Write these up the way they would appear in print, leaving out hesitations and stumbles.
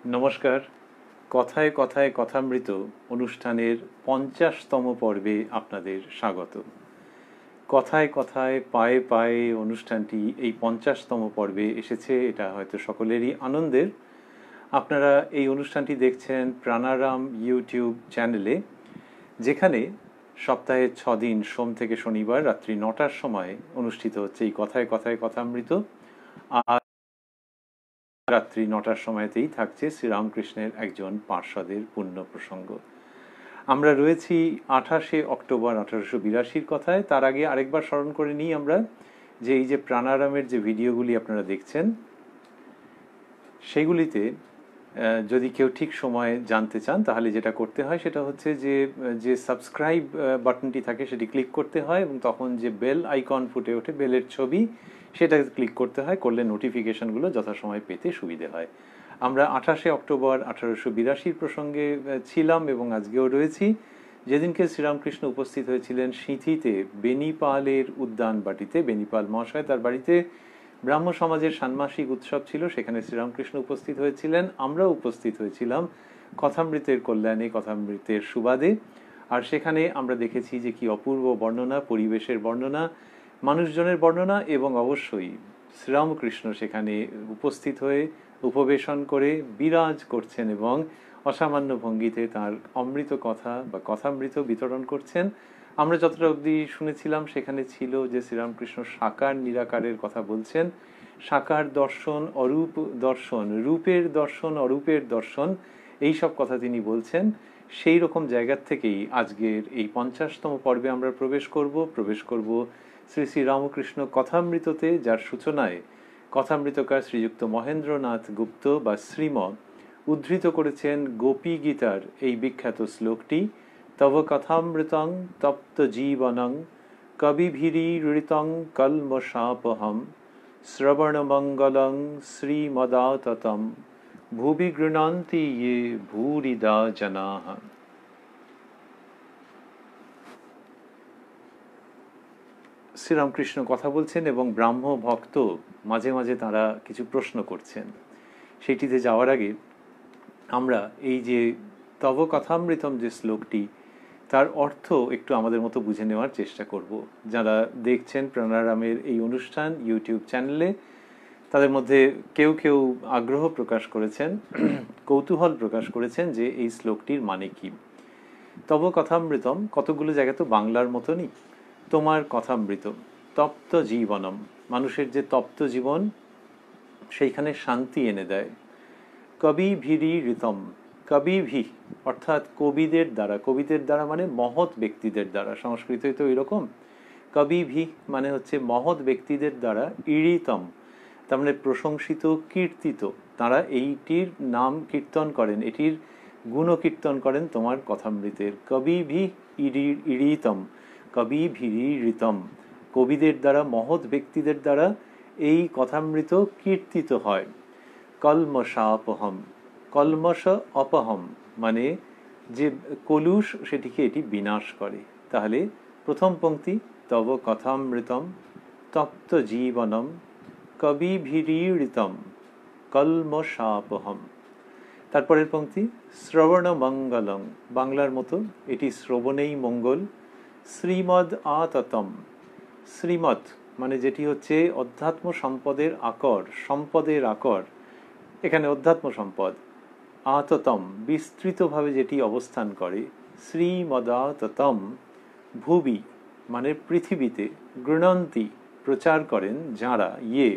নমস্কার। কথায় কথায় কথামৃত অনুষ্ঠানের 50তম পর্বে আপনাদের স্বাগত। কথায় কথায় পায়ে পায়ে অনুষ্ঠানটি এই 50তম পর্বে এসেছে, এটা হয়তো সকলেরই আনন্দের। আপনারা এই অনুষ্ঠানটি দেখছেন প্রাণারাম ইউটিউব চ্যানেলে, যেখানে সপ্তাহে 6 দিন সোম থেকে শনিবার রাত্রি 9টার সময় অনুষ্ঠিত হচ্ছে এই কথায় কথায় কথামৃত। আর রাত্রি 9টার সময়তেই থাকছে শ্রীরামকৃষ্ণের একজন পার্ষদের পুণ্য প্রসঙ্গ। আমরা রয়েছি 28শে অক্টোবর 1882 কথায়। তার আগে আরেকবার স্মরণ করে নিই আমরা যে এই যে প্রাণারামের যে ভিডিওগুলি আপনারা দেখছেন, সেগুলিতে যদি কেউ ঠিক সময়ে জানতে চান তাহলে যেটা করতে হয় সেটা হচ্ছে যে সাবস্ক্রাইব বাটনটি থাকে সেটি ক্লিক করতে হয়, এবং তখন যে বেল আইকন ফুটে ওঠে, বেলের ছবি, সেটা ক্লিক করতে হয়। করলে নোটিফিকেশনগুলো যথাসময়ে পেতে সুবিধে হয়। আমরা 28শে অক্টোবর 1882 প্রসঙ্গে ছিলাম এবং আজকেও রয়েছি, যেদিনকে শ্রীরামকৃষ্ণ উপস্থিত হয়েছিলেন সিঁথিতে বেনিপালের উদ্যান বাটিতে। বেনিপাল মহাশয় তার বাড়িতে ব্রাহ্ম সমাজের ষান্মাসিক উৎসব ছিল, সেখানে শ্রীরামকৃষ্ণ উপস্থিত হয়েছিলেন, আমরাও উপস্থিত হয়েছিলাম কথামৃতের কল্যাণে, কথামৃতের সুবাদে। আর সেখানে আমরা দেখেছি যে কি অপূর্ব বর্ণনা, পরিবেশের বর্ণনা, মানুষজনের বর্ণনা, এবং অবশ্যই শ্রীরামকৃষ্ণ সেখানে উপস্থিত হয়ে উপবেশন করে বিরাজ করছেন এবং অসামান্য ভঙ্গিতে তার অমৃত কথা বা কথামৃত বিতরণ করছেন। আমরা যতটা অবধি শুনেছিলাম সেখানে ছিল যে শ্রীরামকৃষ্ণ সাকার নিরাকারের কথা বলছেন, সাকার দর্শন, অরূপ দর্শন, রূপের দর্শন, অরূপের দর্শন, এই সব কথা তিনি বলছেন। সেই রকম জায়গার থেকেই আজকের এই 50তম পর্বে আমরা প্রবেশ করব শ্রী শ্রী রামকৃষ্ণ কথামৃততে, যার সূচনায় কথামৃতকার শ্রীযুক্ত মহেন্দ্রনাথ গুপ্ত বা শ্রীম উদ্ধৃত করেছেন গোপী গীতার এই বিখ্যাত শ্লোকটি, তব কথামৃতং তপ্ত জীবনং কবিভিরীড়িতং কলমশাপহম শ্রবণমঙ্গলং শ্রীমদাততম ভুবি গৃণন্তি ইয়ে ভূরিদা জনাঃ। শ্রীরামকৃষ্ণ কথা বলছেন এবং ব্রাহ্ম ভক্ত মাঝে মাঝে তারা কিছু প্রশ্ন করছেন। সেইটিতে যাওয়ার আগে আমরা এই যে তব কথামৃতম যে শ্লোকটি, তার অর্থ একটু আমাদের মতো বুঝে নেওয়ার চেষ্টা করব। যারা দেখছেন প্রাণারামের এই অনুষ্ঠান ইউটিউব চ্যানেলে, তাদের মধ্যে কেউ কেউ আগ্রহ প্রকাশ করেছেন, কৌতূহল প্রকাশ করেছেন যে এই শ্লোকটির মানে কি। তব কথামৃতম কতগুলো জায়গা তো বাংলার মতনই। তোমার কথামৃত, তপ্ত জীবনম, মানুষের যে তপ্ত জীবন সেইখানে শান্তি এনে দেয়। কবি ভিরি ঋতম, কবি ভি অর্থাৎ কবিদের দ্বারা, কবিদের দ্বারা মানে মহৎ ব্যক্তিদের দ্বারা, সংস্কৃতে তো এরকম। কবি ভি মানে হচ্ছে মহৎ ব্যক্তিদের দ্বারা, ইড়িতম তার মানে প্রশংসিত, কীর্তিত, তারা এইটির নাম কীর্তন করেন, এটির গুণকীর্তন করেন তোমার কথামৃতের। কবি ভি ইড়িতম, কবি ভিরি ঋতম, কবিদের দ্বারা, মহৎ ব্যক্তিদের দ্বারা এই কথামৃত কীর্তিত হয়। কলমশাপহম, কলমশ অপহম মানে যে কলুষ, সেটিকে এটি বিনাশ করে। তাহলে প্রথম পংক্তি তব কথামৃতম তপ্ত জীবনম কবিভিরীড়িতম কলমশাপহম। তারপরের পংক্তি শ্রবণ মঙ্গলং, বাংলার মতো এটি শ্রবণেই মঙ্গল। শ্রীমদ আততম, শ্রীমদ মানে যেটি হচ্ছে অধ্যাত্ম সম্পদের আকর, সম্পদের আকর, এখানে অধ্যাত্ম সম্পদ। আততম বিস্তৃতভাবে যেটি অবস্থান করে। শ্রীমদাততম ভুবি মানে পৃথিবীতে, গৃণন্তি প্রচার করেন যাঁরা, ইয়ে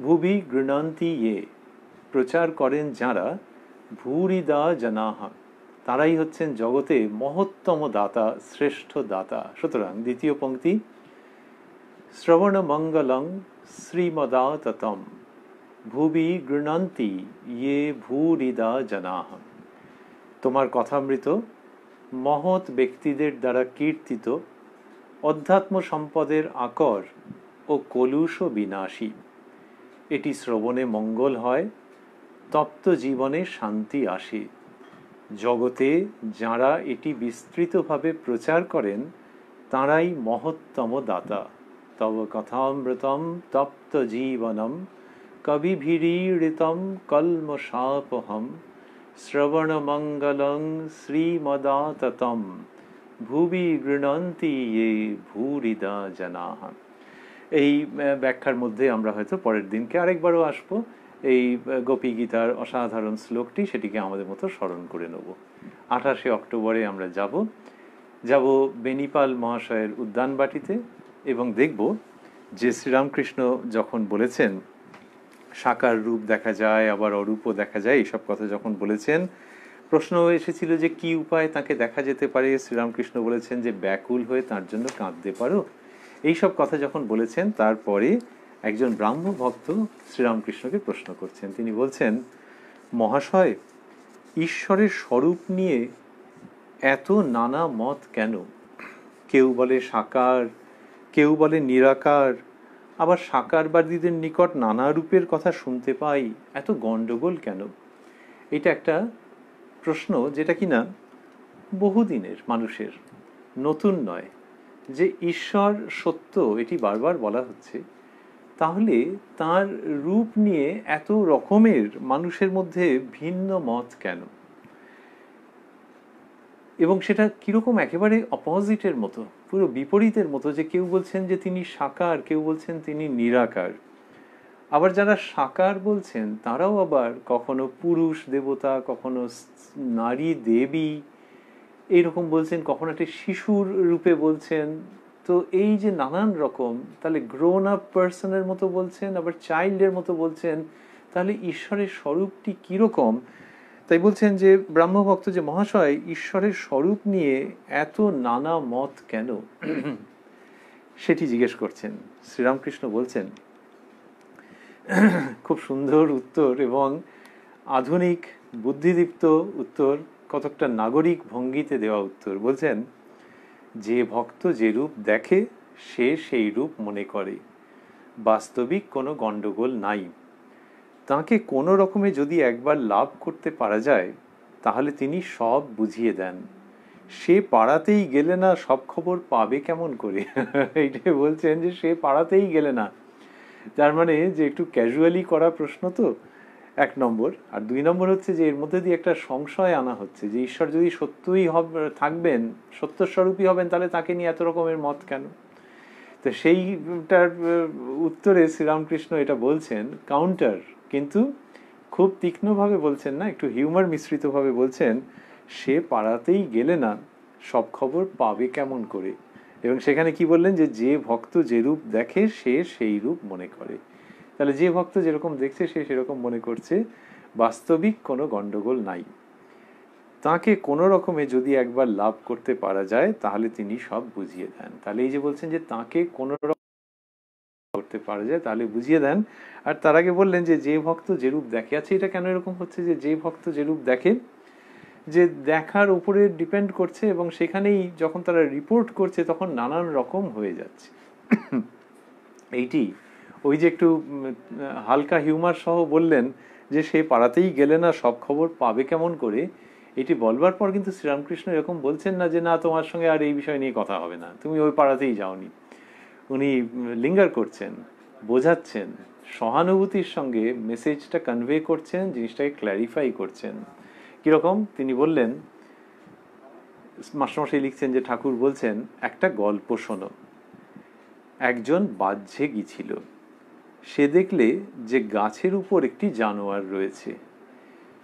ভুবি গৃণন্তি ইয়ে প্রচার করেন যাঁরা, ভূরিদা জনাঃ তারাই হচ্ছেন জগতে মহত্তম দাতা, শ্রেষ্ঠ দাতা। সুতরাং দ্বিতীয় পংক্তি শ্রবণ মঙ্গলং শ্রীমদাততম ভুবি গৃণন্তি ইয়ে ভূরিদা জনাঃ, তোমার কথামৃত মহৎ ব্যক্তিদের দ্বারা কীর্তিত, অধ্যাত্ম সম্পদের আকর ও কলুষ বিনাশী। এটি শ্রবণে মঙ্গল হয়, তপ্ত জীবনে শান্তি আসে। জগতে যাঁরা এটি বিস্তৃতভাবে প্রচার করেন তাঁরাই মহত্তম দাতা। তব কথামৃতম তপ্ত জীবনম কবিভিরীড়িতম কল্মষাপহম শ্রবণমঙ্গলং শ্রীমদাততম ভুবি গৃণন্তি ইয়ে ভূরিদা জনাঃ। এই ব্যাখ্যার মধ্যে আমরা হয়তো পরের দিনকে আরেকবারও আসবো। এই গোপী গীতার অসাধারণ শ্লোকটি সেটিকে আমাদের মতো স্মরণ করে নেব। 28শে অক্টোবরে আমরা যাব বেনিপাল মহাশয়ের উদ্যানবাটিতে এবং দেখব যে শ্রীরামকৃষ্ণ যখন বলেছেন সাকার রূপ দেখা যায় আবার অরূপও দেখা যায়, এইসব কথা যখন বলেছেন, প্রশ্ন এসেছিল যে কি উপায় তাকে দেখা যেতে পারে। শ্রীরামকৃষ্ণ বলেছেন যে ব্যাকুল হয়ে তার জন্য কাঁদতে পারো। এইসব কথা যখন বলেছেন তারপরে একজন ব্রাহ্ম ভক্ত শ্রীরামকৃষ্ণকে প্রশ্ন করছেন। তিনি বলছেন, মহাশয়, ঈশ্বরের স্বরূপ নিয়ে এত নানা মত কেন? কেউ বলে সাকার, কেউ বলে নিরাকার, আবার সাকারবাদীদের নিকট নানা রূপের কথা শুনতে পাই, এত গণ্ডগোল কেন? এটা একটা প্রশ্ন যেটা কিনা বহুদিনের মানুষের, নতুন নয়। যে ঈশ্বর সত্য এটি বারবার বলা হচ্ছে, তাহলে তার রূপ নিয়ে এত রকমের মানুষের মধ্যে ভিন্ন মত কেন? এবং সেটা কিরকম একেবারে অপোজিটের মতো, পুরো বিপরীতের মতো, যে কেউ বলছেন যে তিনি সাকার, কেউ বলছেন তিনি নিরাকার। আবার যারা সাকার বলছেন তারাও আবার কখনো পুরুষ দেবতা, কখনো নারী দেবী এইরকম বলছেন, কখনো একটা শিশুর রূপে বলছেন। তো এই যে নানান রকম, তাহলে গ্রোন আপ পার্সনের মতো বলছেন, আবার চাইল্ডের মতো বলছেন, তাহলে ঈশ্বরের স্বরূপটি কিরকম? তাই বলছেন যে ব্রাহ্মভক্ত, যে মহাশয়, ঈশ্বরের স্বরূপ নিয়ে এত নানা মত কেন সেটি জিজ্ঞেস করছেন। শ্রীরামকৃষ্ণ বলছেন, খুব সুন্দর উত্তর এবং আধুনিক বুদ্ধিদীপ্ত উত্তর, কতকটা নাগরিক ভঙ্গিতে দেওয়া উত্তর। বলছেন, যে ভক্ত যে রূপ দেখে সে সেই রূপ মনে করে, বাস্তবিক কোনো গণ্ডগোল নাই। তাকে কোনো রকমে যদি একবার লাভ করতে পারা যায় তাহলে তিনি সব বুঝিয়ে দেন। সে পাড়াতেই গেলে না সব খবর পাবে কেমন করে? এইটাই বলছেন যে সে পাড়াতেই গেলে না, তার মানে যে একটু ক্যাজুয়ালি করা প্রশ্ন তো, এক নম্বর। আর দুই নম্বর হচ্ছে যে এর মধ্যে দিয়ে একটা সংশয় আনা হচ্ছে যে ঈশ্বর যদি সত্যই থাকবেন, সত্যস্বরূপী হবেন, তাহলে তাকে নিয়ে এত রকমের মত কেন? তো সেইটার উত্তরে শ্রীরামকৃষ্ণ এটা বলছেন কাউন্টার, কিন্তু খুব তীক্ষ্ণভাবে বলছেন না, একটু হিউমার মিশ্রিতভাবে বলছেন, সে পাড়াতেই গেলে না সব খবর পাবে কেমন করে। এবং সেখানে কি বললেন, যে যে ভক্ত যে রূপ দেখে সে সেই রূপ মনে করে। তাহলে যে ভক্ত যেরকম দেখছে সে সেরকম মনে করছে, বাস্তবিক কোনো গণ্ডগোল নাই। তাকে কোনো রকমে যদি একবার লাভ করতে পারা যায় তাহলে তিনি সব বুঝিয়ে দেন। তাহলে এই যে বলছেন যে তাকে কোনো রকম করতে পারা যায় তাহলে বুঝিয়ে দেন। আর তার আগে বললেন যে যে ভক্ত যে রূপ দেখে। আছে এটা কেন এরকম হচ্ছে যে যে ভক্ত যে রূপ দেখে, যে দেখার উপরে ডিপেন্ড করছে এবং সেখানেই যখন তারা রিপোর্ট করছে তখন নানান রকম হয়ে যাচ্ছে। এইটি ওই যে একটু হালকা হিউমার সহ বললেন যে সে পাড়াতেই গেলে না সব খবর পাবে কেমন করে। এটি বলবার পর কিন্তু শ্রীরামকৃষ্ণ এরকম বলছেন না যে না তোমার সঙ্গে আর এই বিষয় নিয়ে কথা হবে না, তুমি ওই পাড়াতেই যাওনি। উনি লিঙ্গার করছেন, বোঝাচ্ছেন, সহানুভূতির সঙ্গে মেসেজটা কনভে করছেন, জিনিসটাকে ক্ল্যারিফাই করছেন। কিরকম? তিনি বললেন, মাস্টারমশাই লিখছেন যে ঠাকুর বলছেন, একটা গল্প শোনো। একজন বাহ্যে গিয়েছিল, সে দেখলে যে গাছের উপর একটি জানোয়ার রয়েছে।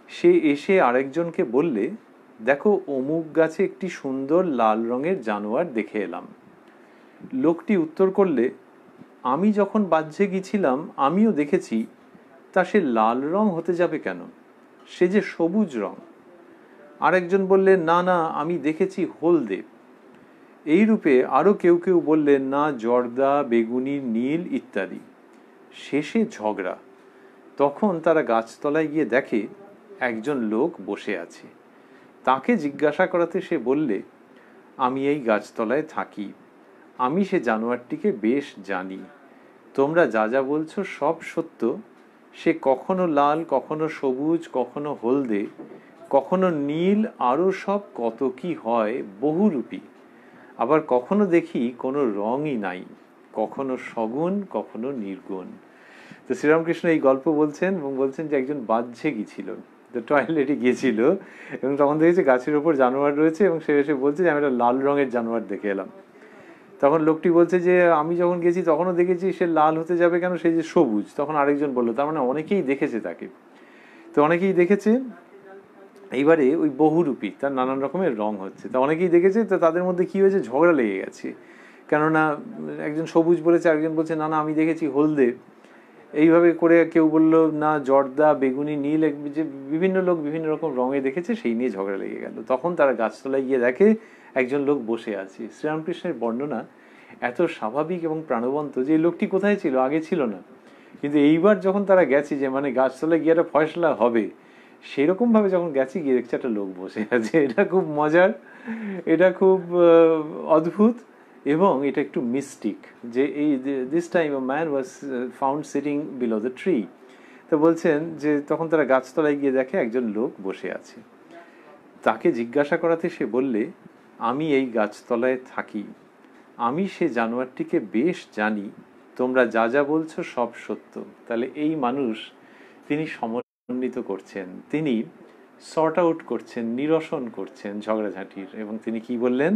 সে এসে আরেকজনকে বললে, দেখো অমুক গাছে একটি সুন্দর লাল রঙের জানোয়ার দেখে এলাম। লোকটি উত্তর করলে, আমি যখন বাহ্যে গিয়েছিলাম আমিও দেখেছি, তা সে লাল রং হতে যাবে কেন? সে যে সবুজ রং। আরেকজন বললেন, না না, আমি দেখেছি হলদে। এই রূপে আরো কেউ কেউ বললেন, না, জর্দা, বেগুনি, নীল ইত্যাদি। শেষে ঝগড়া। তখন তারা গাছতলায় গিয়ে দেখে একজন লোক বসে আছে। তাকে জিজ্ঞাসা করাতে সে বললে, আমি এই গাছতলায় থাকি, আমি সে জানোয়ারটিকে বেশ জানি। তোমরা যা যা বলছো সব সত্য। সে কখনো লাল, কখনো সবুজ, কখনো হলদে, কখনো নীল, আরো সব কত কি হয়, বহুরূপী। আবার কখনো দেখি কোনো রঙই নাই, কখনো সগুণ, কখনো নির্গুণ। তো শ্রীরামকৃষ্ণ এই গল্প বলছেন এবং বলছেন যে একজন বাহ্যে গিয়েছিল, তো টয়লেটে গিয়েছিল এবং তখন দেখেছে গাছের ওপর জানোয়ার রয়েছে এবং সে এসে বলছে যে আমি একটা লাল রঙের জানোয়ার দেখে এলাম। তখন লোকটি বলছে যে আমি যখন গেছি তখনও দেখেছি, সে লাল হতে যাবে কেন, সে যে সবুজ। তখন আরেকজন বললো তার মানে অনেকেই দেখেছে তাকে। তো অনেকেই দেখেছে, এইবারে ওই বহুরূপী, তার নানান রকমের রং হচ্ছে, তা অনেকেই দেখেছে। তো তাদের মধ্যে কি হয়েছে, ঝগড়া লেগে গেছে। কেননা একজন সবুজ বলেছে, আরেকজন বলছে না না আমি দেখেছি হলদে। এইভাবে করে কেউ বললো না জর্দা, বেগুনি, নীল, যে বিভিন্ন লোক বিভিন্ন রকম রঙে দেখেছে, সেই নিয়ে ঝগড়া লেগে গেল। তখন তারা গাছতলায় গিয়ে দেখে একজন লোক বসে আছে। শ্রীরামকৃষ্ণের বর্ণনা এত স্বাভাবিক এবং প্রাণবন্ত যে লোকটি কোথায় ছিল, আগে ছিল না, কিন্তু এইবার যখন তারা গেছে যে মানে গাছতলায় গিয়ে একটা ফয়সলা হবে, সেরকম ভাবে যখন গেছি গিয়ে দেখছে একটা লোক বসে আছে। এটা খুব মজার, এটা খুব অদ্ভুত এবং এটা একটু মিস্টিক যে এই this time a man was found sitting below the tree. তো বলছেন যে তখন তারা গাছতলায় গিয়ে দেখে একজন লোক বসে আছে। তাকে জিজ্ঞাসা করাতে সে বললে আমি এই গাছতলায় থাকি, আমি সে জানোয়ারটিকে বেশ জানি, তোমরা যা যা বলছো সব সত্য। তাহলে এই মানুষ তিনি সমন্বিত করছেন, তিনি সর্ট আউট করছেন, নিরসন করছেন ঝগড়াঝাঁটির। এবং তিনি কি বললেন,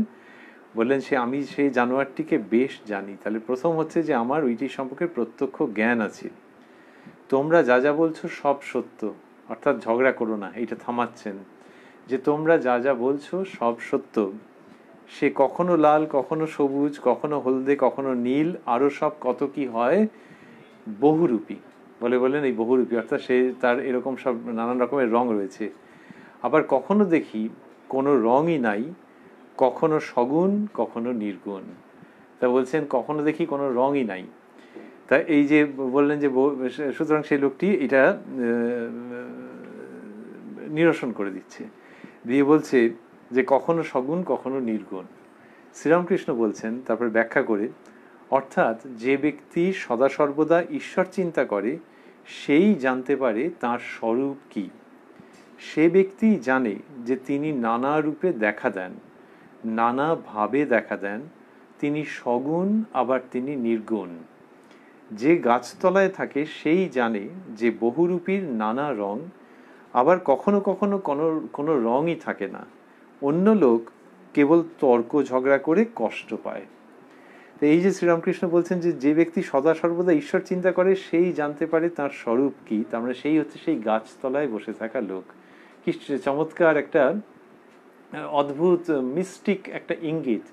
বললেন সে আমি সেই জানোয়ারটিকে বেশ জানি। তাহলে প্রথম হচ্ছে যে আমার ওইটি সম্পর্কে প্রত্যক্ষ জ্ঞান আছে। তোমরা যা যা বলছো সব সত্য, অর্থাৎ ঝগড়া করো না, এটা থামাচ্ছেন যে তোমরা যা যা বলছো সব সত্য। সে কখনো লাল, কখনো সবুজ, কখনো হলদে, কখনো নীল, আরো সব কত কি হয়, বহুরূপী। বলেন এই বহুরূপী, অর্থাৎ সে তার এরকম সব নানান রকমের রং রয়েছে। আবার কখনো দেখি কোনো রঙই নাই, কখনো সগুণ কখনো নির্গুণ। তা বলছেন কখনো দেখি কোনো রঙই নাই। তা এই যে বললেন যে সুতরাং সেই লোকটি এটা নিরসন করে দিচ্ছে, দিয়ে বলছে যে কখনো সগুণ কখনো নির্গুণ। শ্রীরামকৃষ্ণ বলছেন তারপর ব্যাখ্যা করে, অর্থাৎ যে ব্যক্তি সদা সর্বদা ঈশ্বর চিন্তা করে সেই জানতে পারে তার স্বরূপ কি। সে ব্যক্তি জানে যে তিনি নানা রূপে দেখা দেন, নানা ভাবে দেখা দেন, তিনি সগুণ আবার তিনি নির্গুণ। যে গাছতলায় থাকে সেই জানে যে বহুরূপীর নানা রং, আবার কখনো কখনো কোনো রঙই থাকে না। অন্য লোক কেবল তর্ক ঝগড়া করে কষ্ট পায়। তো এই যে শ্রীরামকৃষ্ণ বলছেন যে যে ব্যক্তি সদা সর্বদা ঈশ্বর চিন্তা করে সেই জানতে পারে তার স্বরূপ কি, তার মানে সেই হচ্ছে সেই গাছতলায় বসে থাকা লোক। কি চমৎকার একটা অদ্ভুত মিস্টিক একটা ইঙ্গিত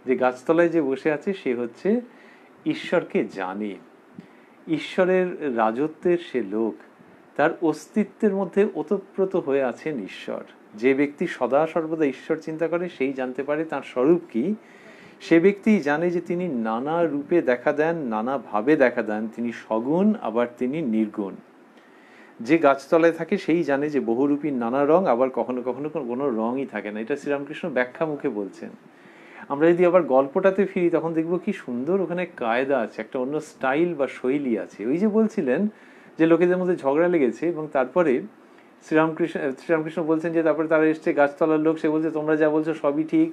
যে গাছতলায় যে বসে আছে সে হচ্ছে ঈশ্বরকে জানে, ঈশ্বরের রাজত্বের সে লোক, তার অস্তিত্বের মধ্যে ওতপ্রোত হয়ে আছেন ঈশ্বর। যে ব্যক্তি সদা সর্বদা ঈশ্বর চিন্তা করে সেই জানতে পারে তার স্বরূপ কি। সে ব্যক্তি জানে যে তিনি নানা রূপে দেখা দেন, নানা ভাবে দেখা দেন, তিনি সগুণ আবার তিনি নির্গুণ। যে গাছতলায় থাকে সেই জানে যে বহুরূপী নানা রং, আবার কখনো কখনো কোনো রঙই থাকে না। এটা শ্রীরামকৃষ্ণ ব্যাখ্যা মুখে বলছেন। আমরা যদি আবার গল্পটাতে ফিরি তখন দেখবো কি সুন্দর ওখানে কায়দা আছে, একটা অন্য স্টাইল বা শৈলী আছে। ওই যে বলছিলেন যে লোকেদের মধ্যে ঝগড়া লেগেছে এবং তারপরে শ্রীরামকৃষ্ণ বলছেন যে তারপরে তারা এসছে গাছতলার লোক, সে বলছে তোমরা যা বলছো সবই ঠিক,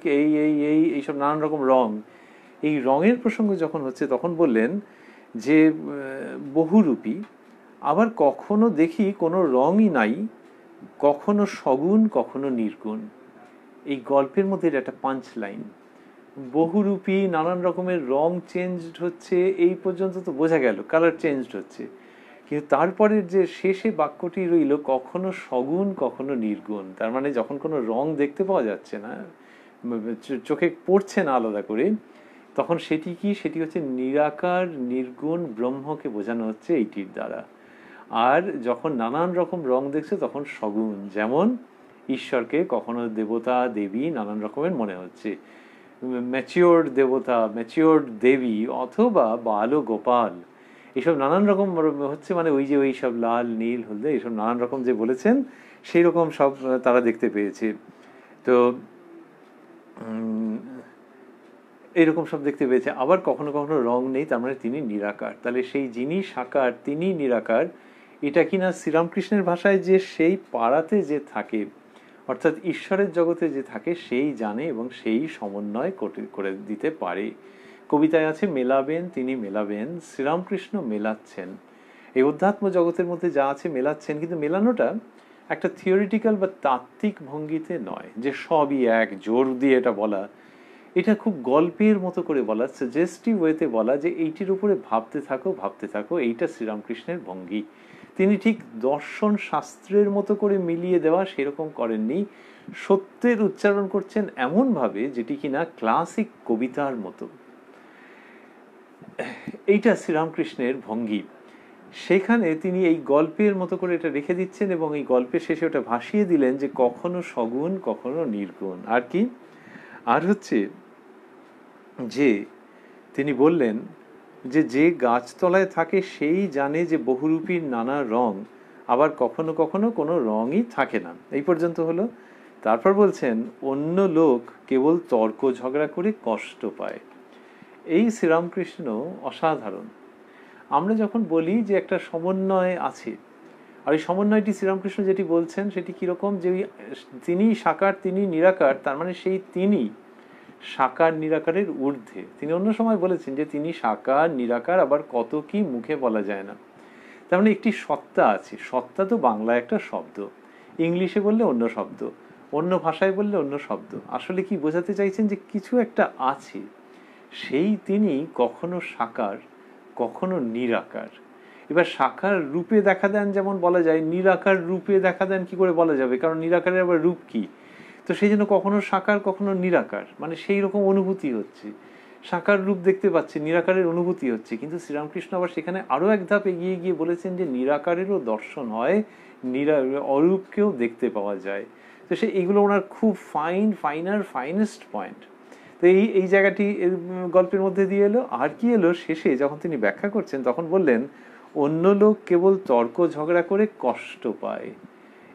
এইসব নানান রকম রং। এই রঙের প্রসঙ্গ যখন হচ্ছে তখন বললেন যে বহুরূপী, আবার কখনো দেখি কোনো রঙই নাই, কখনো সগুণ কখনো নির্গুণ। এই গল্পের মধ্যে এটা একটা পাঞ্চ লাইন। বহুরূপী, নানান রকমের রং চেঞ্জ হচ্ছে, এই পর্যন্ত তো বোঝা গেল কালার চেঞ্জ হচ্ছে, কিন্তু তারপরের যে শেষে বাক্যটি রইল কখনো সগুণ কখনো নির্গুণ। তার মানে যখন কোনো রং দেখতে পাওয়া যাচ্ছে না, চোখে পড়ছে না আলাদা করে, তখন সেটি কি, সেটি হচ্ছে নিরাকার নির্গুণ ব্রহ্মকে বোঝানো হচ্ছে এইটির দ্বারা। আর যখন নানান রকম রং দেখছে তখন সগুণ, যেমন ঈশ্বরকে কখনো দেবতা দেবী নানান রকমের মনে হচ্ছে, ম্যাচিওর্ড দেবতা ম্যাচিওর্ড দেবী অথবা বাল গোপাল, এইসব নানান রকম হচ্ছে, মানে ওই যে ওই সব লাল নীল হলদে এইসব নানান রকম যে বলেছেন সেই রকম সব তারা দেখতে পেয়েছে। তো এইরকম সব দেখতে পেয়েছে। আবার কখনো কখনো রং নেই, তার মানে তিনি নিরাকার। তাহলে সেই যিনি সাকার তিনি নিরাকার, এটা কিনা শ্রীরামকৃষ্ণের ভাষায় যে সেই পাড়াতে যে থাকে, অর্থাৎ ঈশ্বরের জগতে যে থাকে সেই জানে এবং সেই সমন্বয় করে দিতে পারে। কবিতায় আছে মেলাবেন তিনি মেলাবেন, শ্রীরামকৃষ্ণ মেলাচ্ছেন। এই অধ্যাত্ম জগতের মধ্যে যা আছে মেলাচ্ছেন, কিন্তু মেলানোটা একটা থিওরিটিক্যাল বা তাত্ত্বিক ভঙ্গিতে নয় যে সবই এক, জোর দিয়ে এটা বলা। এটা খুব গল্পের মতো করে বলা, সাজেস্টিভ ওয়েতে বলা যে এইটির উপরে ভাবতে থাকো ভাবতে থাকো, এইটা শ্রীরামকৃষ্ণের ভঙ্গি। তিনি ঠিক দর্শন শাস্ত্রের মতো করে মিলিয়ে দেওয়া সেরকম করেননি, সত্যের উচ্চারণ করছেন এমনভাবে যেটি কিনা ক্লাসিক কবিতার মতো। এইটা শ্রীরামকৃষ্ণের ভঙ্গি। সেখানে তিনি এই গল্পের মতো করে এটা রেখে দিচ্ছেন এবং এই গল্পের শেষে ওটা ভাসিয়ে দিলেন যে কখনো সগুণ কখনো নির্গুণ। আর কি, আর হচ্ছে যে তিনি বললেন যে যে গাছতলায় থাকে সেই জানে যে বহুরূপীর নানা রং, আবার কখনো কখনো কোনো রঙই থাকে না। এই পর্যন্ত হলো। তারপর বলছেন অন্য লোক কেবল তর্ক ঝগড়া করে কষ্ট পায়। এই শ্রীরামকৃষ্ণ অসাধারণ। আমরা যখন বলি যে একটা সমন্বয় আছে, আর এই সমন্বয়টি শ্রীরামকৃষ্ণ যেটি বলছেন সেটি কীরকম, যে তিনি সাকার তিনি নিরাকার, তার মানে সেই তিনি সাকার নিরাকারের ঊর্ধ্বে। তিনি অন্য সময় বলেছেন যে তিনি সাকার নিরাকার, আবার কত কি মুখে বলা যায় না। তার মানে একটি সত্তা আছে। সত্তা তো বাংলায় একটা শব্দ, ইংলিশে বললে অন্য শব্দ, অন্য ভাষায় বললে অন্য শব্দ। আসলে কি বোঝাতে চাইছেন যে কিছু একটা আছে, সেই তিনি কখনো সাকার কখনো নিরাকার। এবার সাকার রূপে দেখা দেন যেমন বলা যায়, নিরাকার রূপে দেখা দেন কি করে বলা যাবে, কারণ নিরাকারের আবার রূপ কি। তো সেই জন্য কখনো সাকার কখনো নিরাকার, মানে সেই রকম অনুভূতি হচ্ছে। সাকার রূপ দেখতে পাচ্ছে, নিরাকারের অনুভূতি হচ্ছে। কিন্তু শ্রীরামকৃষ্ণ আবার সেখানে আরও এক ধাপ এগিয়ে গিয়ে বলেছেন যে নিরাকারেরও দর্শন হয়, অরূপকেও দেখতে পাওয়া যায়। তো সে এগুলো ওনার খুব ফাইনেস্ট পয়েন্ট। তো এই জায়গাটি গল্পের মধ্যে দিয়ে এলো। আর কি এলো শেষে যখন তিনি ব্যাখ্যা করছেন তখন বললেন অন্য লোক কেবল তর্ক ঝগড়া করে কষ্ট পায়।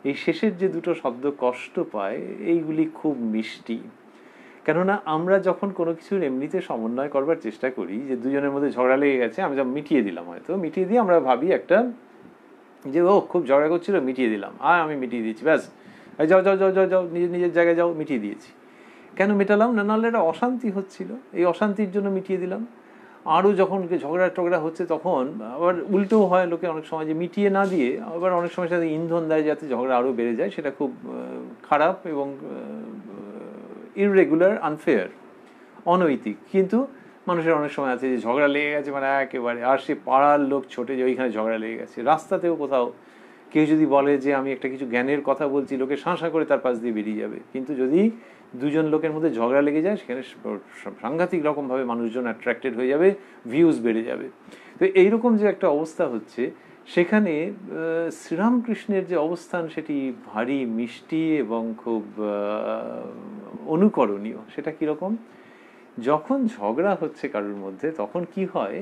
এই শেষের যে দুটো শব্দ কষ্ট পায়, এইগুলি খুব মিষ্টি। কেননা আমরা যখন কোনো কিছুর এমনিতে সমন্বয় করবার চেষ্টা করি, যে দুজনের মধ্যে ঝগড়া লেগে গেছে, আমি যখন মিটিয়ে দিলাম, হয়তো মিটিয়ে দিয়ে আমরা ভাবি একটা যে ও খুব ঝগড়া করছিল, মিটিয়ে দিলাম, আমি মিটিয়ে দিয়েছি, ব্যাস যাও যাও যাও যাও যাও নিজের জায়গায় যাও, মিটিয়ে দিয়েছি। কেন মেটালাম না, নাহলে এটা অশান্তি হচ্ছিল, এই অশান্তির জন্য মিটিয়ে দিলাম। আরও যখন ঝগড়া টগড়া হচ্ছে তখন আবার উল্টোও হয় লোকে অনেক সময়, যে মিটিয়ে না দিয়ে আবার অনেক সময় সাথে ইন্ধন দেয় যাতে ঝগড়া আরও বেড়ে যায়। সেটা খুব খারাপ এবং ইররেগুলার, আনফেয়ার, অনৈতিক। কিন্তু মানুষের অনেক সময় আছে যে ঝগড়া লেগে গেছে মানে একেবারে, আর সে পাড়ার লোক ছোটে যে ওইখানে ঝগড়া লেগে গেছে। রাস্তাতেও কোথাও কেউ যদি বলে যে আমি একটা কিছু জ্ঞানের কথা বলছি, লোকে শাঁসা করে তার পাশ দিয়ে বেরিয়ে যাবে। কিন্তু যদি দুজন লোকের মধ্যে ঝগড়া লেগে যায়, সেখানে সাংঘাতিক রকমভাবে মানুষজন অ্যাট্রাক্টেড হয়ে যাবে, ভিউজ বেড়ে যাবে। তো এইরকম যে একটা অবস্থা হচ্ছে, সেখানে শ্রীরামকৃষ্ণের যে অবস্থান সেটি ভারী মিষ্টি এবং খুব অনুকরণীয়। সেটা কীরকম, যখন ঝগড়া হচ্ছে কারোর মধ্যে তখন কি হয়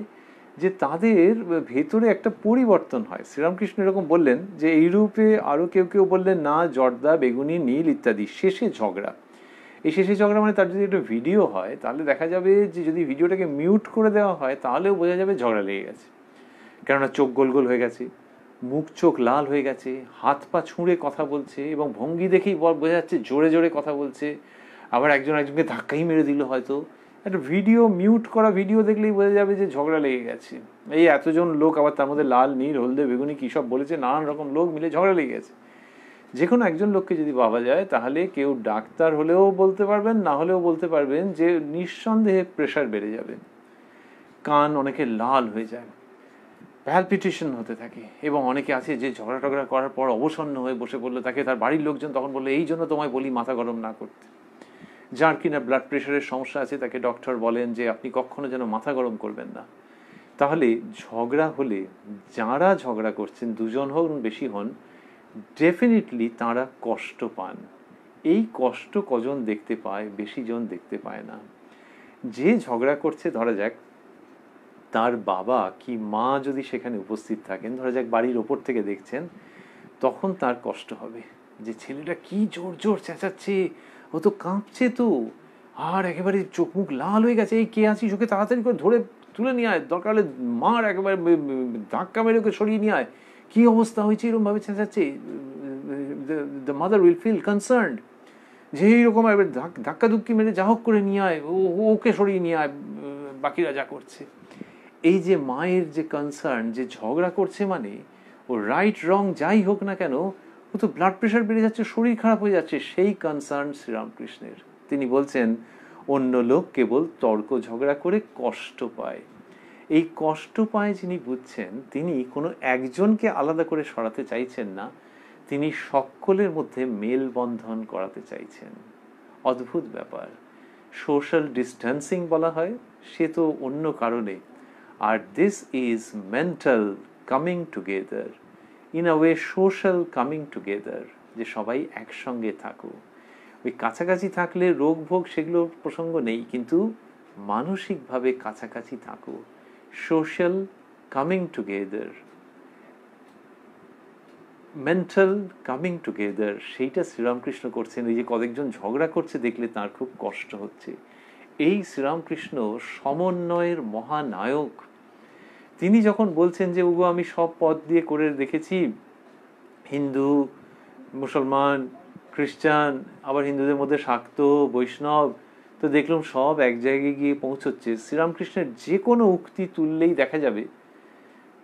যে তাদের ভেতরে একটা পরিবর্তন হয়। শ্রীরামকৃষ্ণ এরকম বললেন যে এইরূপে আরও কেউ কেউ বললেন না, জর্দা বেগুনি নীল ইত্যাদি। শেষে ঝগড়া, এই শেষে ঝগড়া মানে তার যদি একটা ভিডিও হয় তাহলে দেখা যাবে যে যদি ভিডিওটাকে মিউট করে দেওয়া হয় তাহলেও বোঝা যাবে ঝগড়া লেগে গেছে। কেননা চোখ গোল গোল হয়ে গেছে, মুখ চোখ লাল হয়ে গেছে, হাত পা ছুঁড়ে কথা বলছে এবং ভঙ্গি দেখেই বোঝা যাচ্ছে জোরে জোরে কথা বলছে। আবার একজন একজনকে ধাক্কাই মেরে দিল। হয়তো একটা ভিডিও, মিউট করা ভিডিও দেখলেই বোঝা যাবে যে ঝগড়া লেগে গেছে। এই এতজন লোক, আবার তার মধ্যে লাল নীল হলদে বেগুনি কী সব বলেছে, নানান রকম লোক মিলে ঝগড়া লেগে গেছে। যে কোনো একজন লোককে যদি ভাবা যায় তাহলে কেউ ডাক্তার হলেও বলতে পারবেন, না হলেও বলতে পারবেন যে নিঃসন্দেহে প্রেশার বেড়ে যাবে, কান অনেকের লাল হয়ে যায়, প্যালপিটেশন হতে থাকে। এবং অনেকে আছে যে ঝগড়া টগড়া করার পর অবসন্ন হয়ে বসে পড়লো, তাকে তার বাড়ির লোকজন তখন বললো এই জন্য তোমায় বলি মাথা গরম না করতে। যার কিনা ব্লাড প্রেশারের সমস্যা আছে তাকে ডক্টর বলেন যে আপনি কখনো যেন মাথা গরম করবেন না। তাহলে ঝগড়া হলে যারা ঝগড়া করছেন, দুজন হন বেশি হন, ডেফিনেটলি তাঁরা কষ্ট পান। এই কষ্ট কজন দেখতে পায়, বেশি জন দেখতে পায় না। যে ঝগড়া করছে, ধরা যাক তার বাবা কি মা যদি সেখানে উপস্থিত থাকেন, ধরা যাক বাড়ির ওপর থেকে দেখছেন, তখন তার কষ্ট হবে যে ছেলেটা কি জোর জোর চেঁচাচ্ছে, ও তো কাঁপছে তো, আর একেবারে চোখ মুখ লাল হয়ে গেছে, এই কে আছিস, ওকে তাড়াতাড়ি করে ধরে তুলে নিয়ে আয়, দরকার হলে মার, একেবারে ধাক্কা মেরে ওকে সরিয়ে নিয়ে আয়, কী অবস্থা হয়েছে, এরকমভাবে চেঁচাচ্ছে। The mother will feel concerned, যে এইরকম ধাক্কা ধুক্কি মেরে যা হোক করে নিয়ে আয়, ওকে সরিয়ে নিয়ে আয়, বাকিরা যা করছে। এই যে মায়ের যে কনসার্ন, যে ঝগড়া করছে মানে ও রাইট রং যাই হোক না কেন, ও তো ব্লাড প্রেশার বেড়ে যাচ্ছে, শরীর খারাপ হয়ে যাচ্ছে, সেই কনসার্ন শ্রীরামকৃষ্ণের। তিনি বলছেন অন্য লোক কেবল তর্ক ঝগড়া করে কষ্ট পায়। এই কষ্ট পায় যিনি বুঝছেন, তিনি কোনো একজনকে আলাদা করে সরাতে চাইছেন না, তিনি সকলের মধ্যে মেলবন্ধন করাতে চাইছেন। অদ্ভুত ব্যাপার। সোশ্যাল ডিস্টেন্সিং বলা হয়, সে তো অন্য কারণে। আর this is mental coming together, in a way social coming together, যে সবাই একসঙ্গে থাকো। ওই কাছাকাছি থাকলে রোগ ভোগ সেগুলোর প্রসঙ্গ নেই, কিন্তু মানসিকভাবে কাছাকাছি থাকো, social coming together, mental coming together, সেইটা শ্রীরামকৃষ্ণ করছেন। এই যে কয়েকজন ঝগড়া করছে দেখলে তার খুব কষ্ট হচ্ছে, এই শ্রীরামকৃষ্ণ সমন্বয়ের মহানায়ক। তিনি যখন বলছেন যে ওগো আমি সব পথ দিয়ে করে দেখেছি, হিন্দু, মুসলমান, খ্রিস্টান, আবার হিন্দুদের মধ্যে শাক্ত, বৈষ্ণব, তো দেখলাম সব এক জায়গায় গিয়ে পৌঁছচ্ছে। শ্রীরামকৃষ্ণের যে কোনো উক্তি তুললেই দেখা যাবে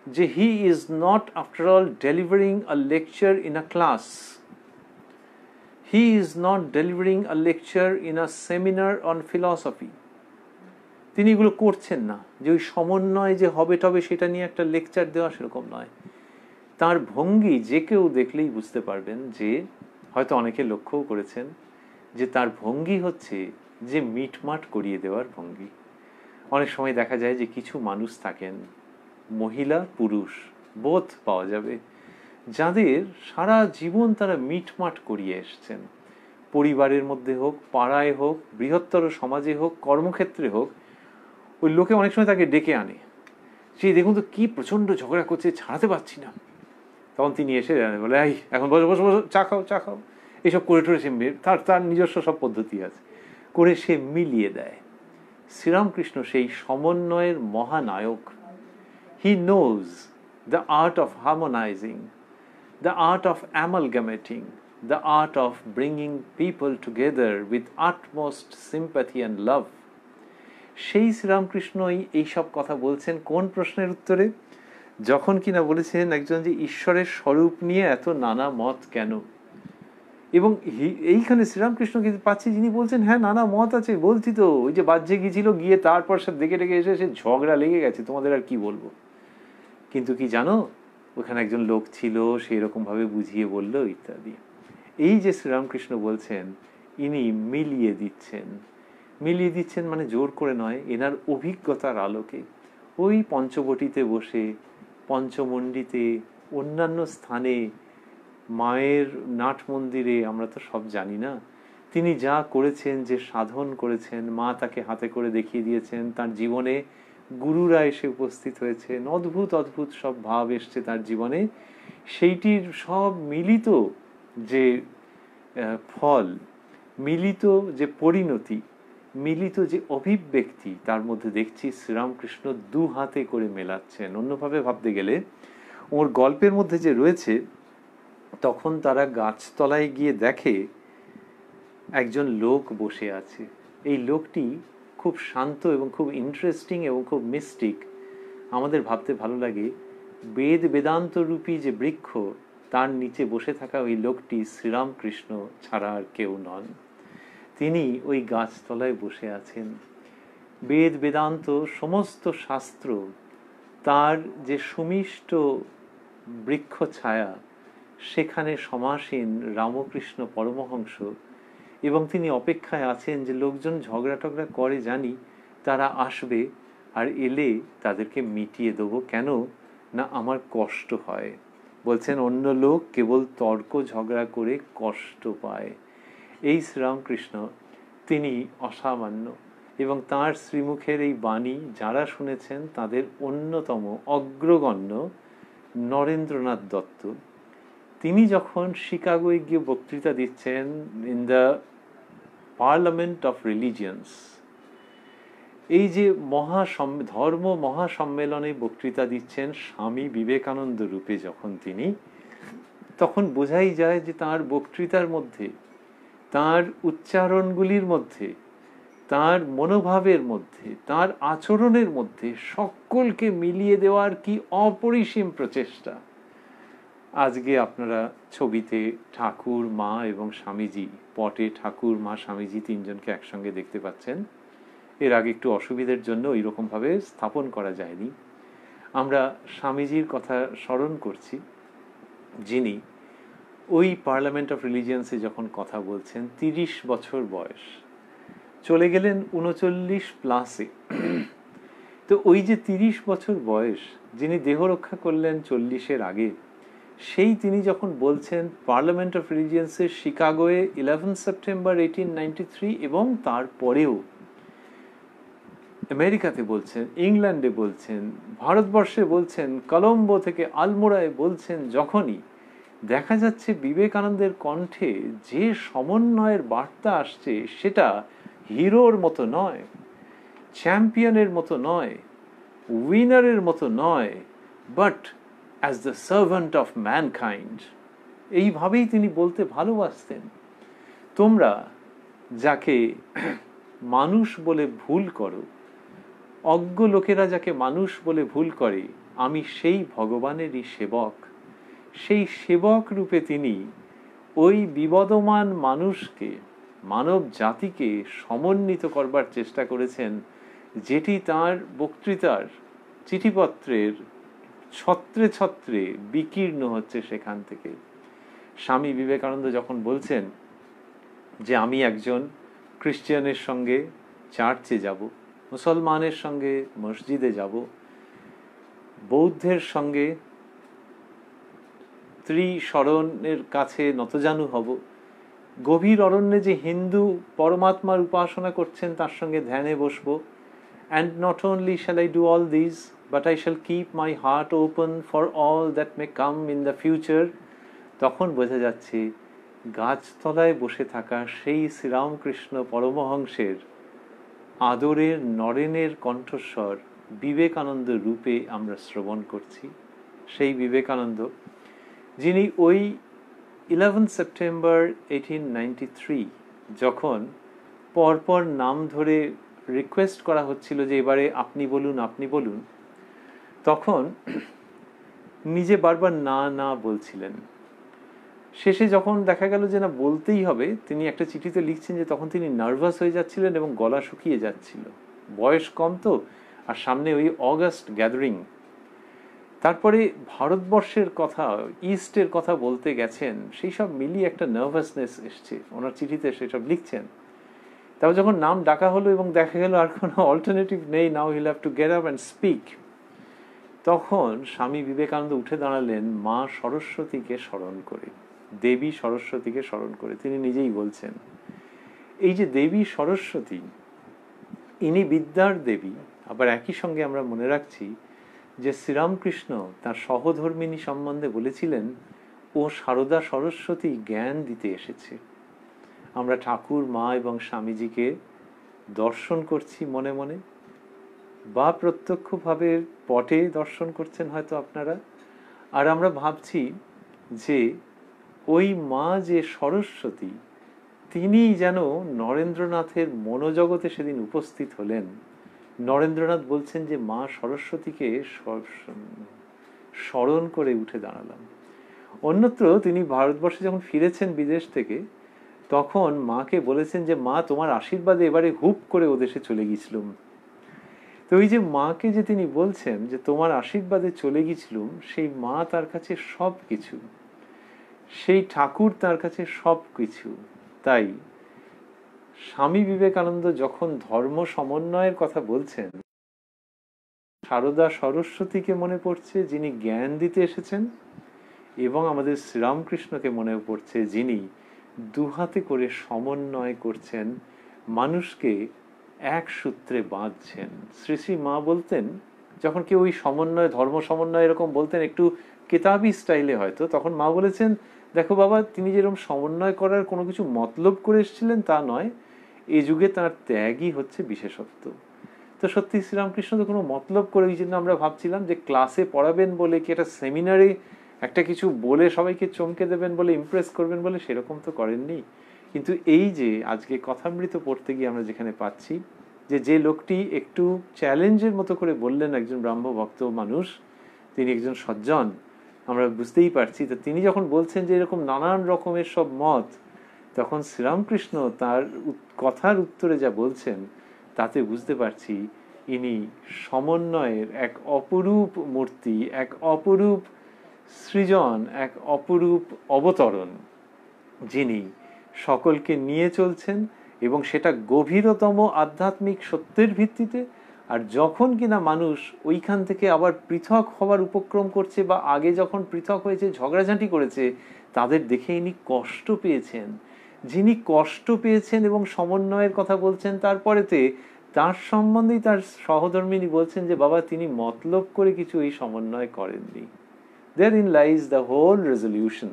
যে he is not after all delivering a lecture in a class, he is not delivering a lecture in a seminar on philosophy. তিনি এগুলো করছেন না যে ওই সমন্বয় যে হবে টবে সেটা নিয়ে একটা লেকচার দেওয়া, সেরকম নয়। তার ভঙ্গি যে কেউ দেখলেই বুঝতে পারবেন, যে হয়তো অনেকে লক্ষ্যও করেছেন, যে তার ভঙ্গি হচ্ছে যে মিটমাট করিয়ে দেওয়ার ভঙ্গি। অনেক সময় দেখা যায় যে কিছু মানুষ থাকেন, মহিলা পুরুষ বোধ পাওয়া যাবে, যাদের সারা জীবন তারা মিটমাট করিয়ে এসছেন। পরিবারের মধ্যে হোক, পাড়ায় হোক, বৃহত্তর সমাজে হোক, কর্মক্ষেত্রে হোক, ওই লোকে অনেক সময় তাকে ডেকে আনে, সেই দেখুন তো কি প্রচণ্ড ঝগড়া করছে, ছাড়াতে পারছি না। তখন তিনি এসে বলে, এই এখন বসে বসে বসে চা খাও, চা খাও, এইসব করে টোরে সে তার নিজস্ব সব পদ্ধতি আছে, করে সে মিলিয়ে দেয়। শ্রীরামকৃষ্ণ সেই সমন্বয়ের মহানায়ক। He knows the art of harmonizing, the art of amalgamating, the art of bringing people together with utmost sympathy and love. সেই শ্রীরামকৃষ্ণই এইসব কথা বলছেন কোন প্রশ্নের উত্তরে? যখন কিনা বলেছেন একজন যে ঈশ্বরের স্বরূপ নিয়ে এত নানা মত কেন, এবং এইখানে শ্রীরামকৃষ্ণ কিন্তু পাচ্ছি যিনি বলছেন হ্যাঁ নানা মত আছে, বলছি তো, ওই যে বাহ্যে গিয়েছিল, গিয়ে তারপর সে দেখে ডেকে এসে সে ঝগড়া লেগে গেছে, তোমাদের আর কি বলবো। কিন্তু কি জানো, ওখানে একজন লোক ছিল, সেই রকম ভাবে বুঝিয়ে বললো ইত্যাদি। এই যে শ্রীরামকৃষ্ণ বলছেন, ইনি মিলিয়ে দিচ্ছেন। মিলিয়ে দিচ্ছেন মানে জোর করে নয়, এনার অভিজ্ঞতার আলোকে। ওই পঞ্চবটিতে বসে, পঞ্চমণ্ডিতে, অন্যান্য স্থানে, মায়ের নাট মন্দিরে, আমরা তো সব জানি না, তিনি যা করেছেন, যে সাধন করেছেন, মা তাকে হাতে করে দেখিয়ে দিয়েছেন, তার জীবনে গুরুরা এসে উপস্থিত হয়েছেন, অদ্ভুত অদ্ভুত সব ভাব এসছে তার জীবনে, সেইটির সব মিলিত যে ফল, মিলিত যে পরিণতি, মিলিত যে অভিব্যক্তি, তার মধ্যে দেখছি শ্রীরামকৃষ্ণ দু হাতে করে মেলাচ্ছেন। অন্যভাবে ভাবতে গেলে ওর গল্পের মধ্যে যে রয়েছে, তখন তারা গাছতলায় গিয়ে দেখে একজন লোক বসে আছে। এই লোকটি খুব শান্ত এবং খুব ইন্টারেস্টিং এবং খুব মিস্টিক। আমাদের ভাবতে ভালো লাগে, বেদ বেদান্ত রূপী যে বৃক্ষ, তার নিচে বসে থাকা ওই লোকটি শ্রীরামকৃষ্ণ ছাড়া আর কেউ নন। তিনি ওই গাছতলায় বসে আছেন। বেদ বেদান্ত সমস্ত শাস্ত্র, তার যে সুমিষ্ট বৃক্ষ ছায়া, সেখানে সমাসীন রামকৃষ্ণ পরমহংস, এবং তিনি অপেক্ষায় আছেন যে লোকজন ঝগড়া টগড়া করে জানি, তারা আসবে, আর এলে তাদেরকে মিটিয়ে দেবো। কেন না আমার কষ্ট হয়। বলছেন অন্য লোক কেবল তর্ক ঝগড়া করে কষ্ট পায়। এই শ্রীরামকৃষ্ণ তিনি অসামান্য, এবং তাঁর শ্রীমুখের এই বাণী যারা শুনেছেন তাদের অন্যতম অগ্রগণ্য নরেন্দ্রনাথ দত্ত। তিনি যখন শিকাগোয় গিয়ে বক্তৃতা দিচ্ছেন in the parliament of religions, এই যে ধর্ম মহাসম্মেলনে বক্তৃতা দিচ্ছেন স্বামী বিবেকানন্দ রূপে যখন তিনি, তখন বোঝাই যায় যে তাঁর বক্তৃতার মধ্যে, তাঁর উচ্চারণগুলির মধ্যে, তার মনোভাবের মধ্যে, তার আচরণের মধ্যে সকলকে মিলিয়ে দেওয়ার কি অপরিসীম প্রচেষ্টা। আজকে আপনারা ছবিতে ঠাকুর, মা এবং স্বামীজি, পটে ঠাকুর, মা, স্বামীজি তিনজনকে একসঙ্গে দেখতে পাচ্ছেন। এর আগে একটু অসুবিধার জন্য ওইরকমভাবে স্থাপন করা যায়নি। আমরা স্বামীজির কথা স্মরণ করছি, যিনি ওই পার্লামেন্ট অফ রিলিজিয়ান্সে যখন কথা বলছেন, 30 বছর বয়স, চলে গেলেন 39+এ। তো ওই যে 30 বছর বয়স, যিনি দেহ রক্ষা করলেন 40-এর আগে, সেই তিনি যখন বলছেন পার্লামেন্ট অফ রিলিজিয়ান্সের শিকাগোয়ে 11 সেপ্টেম্বর 1893 এবং তারপরেও আমেরিকাতে বলছেন, ইংল্যান্ডে বলছেন, ভারতবর্ষে বলছেন, কলম্বো থেকে আলমোড়ায় বলছেন, যখনই দেখা যাচ্ছে বিবেকানন্দের কণ্ঠে যে সমন্বয়ের বার্তা আসছে সেটা হিরোর মতো নয়, চ্যাম্পিয়নের মতো নয়, উইনারের মতো নয়, but as the servant of mankind. এইভাবেই তিনি বলতে ভালোবাসতেন। তোমরা যাকে মানুষ বলে ভুল করো, অজ্ঞ লোকেরা যাকে মানুষ বলে ভুল করে, আমি সেই ভগবানেরই সেবক। সেই সেবক রূপে তিনি ওই বিবদমান মানুষকে, মানব জাতিকে সমন্বিত করবার চেষ্টা করেছেন, যেটি তাঁর বক্তৃতার, চিঠিপত্রের ছত্রে ছত্রে বিকীর্ণ হচ্ছে সেখান থেকে। স্বামী বিবেকানন্দ যখন বলছেন যে আমি একজন খ্রিস্টানের সঙ্গে চার্চে যাব, মুসলমানের সঙ্গে মসজিদে যাব, বৌদ্ধের সঙ্গে ত্রিশরণের কাছে নতজানু হব, গভীর অরণ্যে যে হিন্দু পরমাত্মার উপাসনা করছেন তার সঙ্গে ধ্যানে বসবো, and not only shall I do all these, but I shall keep my heart open for all that may come in the future, তখন বোঝা যাচ্ছে গাছতলায় বসে থাকা সেই শ্রীরামকৃষ্ণ পরমহংসের আদরের নরেনের কণ্ঠস্বর বিবেকানন্দ রূপে আমরা শ্রবণ করছি। সেই বিবেকানন্দ যিনি ওই 11 সেপ্টেম্বর 1893 যখন পরপর নাম ধরে রিকোয়েস্ট করা হচ্ছিল যে এবারে আপনি বলুন, আপনি বলুন, তখন নিজে বারবার না না বলছিলেন। শেষে যখন দেখা গেল যে না বলতেই হবে, তিনি একটা চিঠিতে লিখছেন যে তখন তিনি নার্ভাস হয়ে যাচ্ছিলেন এবং গলা শুকিয়ে যাচ্ছিল। বয়স কম তো, আর সামনে ওই অগাস্ট গ্যাদারিং। তারপরে ভারতবর্ষের কথা, ইস্টের কথা বলতে গেছেন, সেই সব মিলিয়ে একটা নার্ভাসনেস এসছে, ওনার চিঠিতে সেসব লিখছেন। তারপর যখন নাম ডাকা হলো এবং দেখা গেল আর কোনো অল্টারনেটিভ নেই, now he'll have to get up and speak, তখন স্বামী বিবেকানন্দ উঠে দাঁড়ালেন মা সরস্বতীকে স্মরণ করে, দেবী সরস্বতীকে স্মরণ করে। তিনি নিজেই বলছেন এই যে দেবী সরস্বতী, ইনি বিদ্যার দেবী। আবার একই সঙ্গে আমরা মনে রাখছি যে শ্রীরামকৃষ্ণ তার সহধর্মিনী সম্বন্ধে বলেছিলেন ও সারদা সরস্বতী জ্ঞান দিতে এসেছে। আমরা ঠাকুর, মা এবং স্বামীজিকে দর্শন করছি মনে মনে, বা প্রত্যক্ষভাবে পটে দর্শন করছেন হয়তো আপনারা, আর আমরা ভাবছি যে ওই মা যে সরস্বতী, তিনি যেন নরেন্দ্রনাথের মনোজগতে সেদিন উপস্থিত হলেন। নরেন্দ্রনাথ বলছেন যে মা সরস্বতীকে স্মরণ করে উঠে দাঁড়ালাম। অন্যত্র তিনি ভারতবর্ষে যখন ফিরেছেন বিদেশ থেকে, তখন মাকে বলেছেন যে মা তোমার আশীর্বাদে এবারে হুপ করে ও দেশে চলে গেছিলাম। তো ওই যে মাকে যে তিনি বলছেন যে তোমার আশীর্বাদে চলে গেছিলাম, সেই মা তার কাছে সব কিছু, সেই ঠাকুর তার কাছে সব কিছু। তাই স্বামী বিবেকানন্দ যখন ধর্ম সমন্বয়ের কথা বলছেন, সারদা সরস্বতীকে মনে পড়ছে যিনি জ্ঞান দিতে এসেছেন, এবং আমাদের শ্রীরামকৃষ্ণকে মনে পড়ছে যিনি দুহাতে করে সমন্বয় করছেন, মানুষকে এক সূত্রে বাঁধছেন। শ্রী শ্রী মা বলতেন, যখন কেউ ওই সমন্বয়, ধর্ম সমন্বয় এরকম বলতেন একটু কেতাবি স্টাইলে হয়তো, তখন মা বলেছেন দেখো বাবা, তিনি যেরকম সমন্বয় করার কোনো কিছু মতলব করে এসেছিলেন তা নয়, এ যুগে তার ত্যাগই হচ্ছে বিশেষত্ব। তো সত্যি শ্রীরামকৃষ্ণ তো কোনো মতলব করে, এই জন্য আমরা ভাবছিলাম যে ক্লাসে পড়াবেন বলে কি একটা সেমিনারে একটা কিছু বলে সবাইকে চমকে দেবেন বলে, ইমপ্রেস করবেন বলে, সেরকম তো করেননি। কিন্তু এই যে আজকে কথামৃত পড়তে গিয়ে আমরা যেখানে পাচ্ছি যে লোকটি একটু চ্যালেঞ্জের মতো করে বললেন, একজন ব্রাহ্ম ভক্ত মানুষ, তিনি একজন সজ্জন, আমরা বুঝতেই পারছি। তো তিনি যখন বলছেন যে এরকম নানান রকমের সব মত, তখন শ্রীরামকৃষ্ণ তার কথার উত্তরে যা বলছেন তাতে বুঝতে পারছি ইনি সমন্বয়ের এক অপরূপ মূর্তি, এক অপরূপ সৃজন, এক অপরূপ অবতরণ, যিনি সকলকে নিয়ে চলছেন এবং সেটা গভীরতম আধ্যাত্মিক সত্যের ভিত্তিতে। আর যখন কিনা মানুষ ওইখান থেকে আবার পৃথক হওয়ার উপক্রম করছে বা আগে যখন পৃথক হয়েছে, ঝগড়াঝাঁটি করেছে, তাদের দেখে ইনি কষ্ট পেয়েছেন। যিনি কষ্ট পেয়েছেন এবং সমন্বয়ের কথা বলছেন, তারপরেতে তার সম্বন্ধেই তার সহধর্মিনী বলছেন যে বাবা তিনি মতলব করে কিছু এই সমন্বয় করেননি। Therein lies the whole resolution.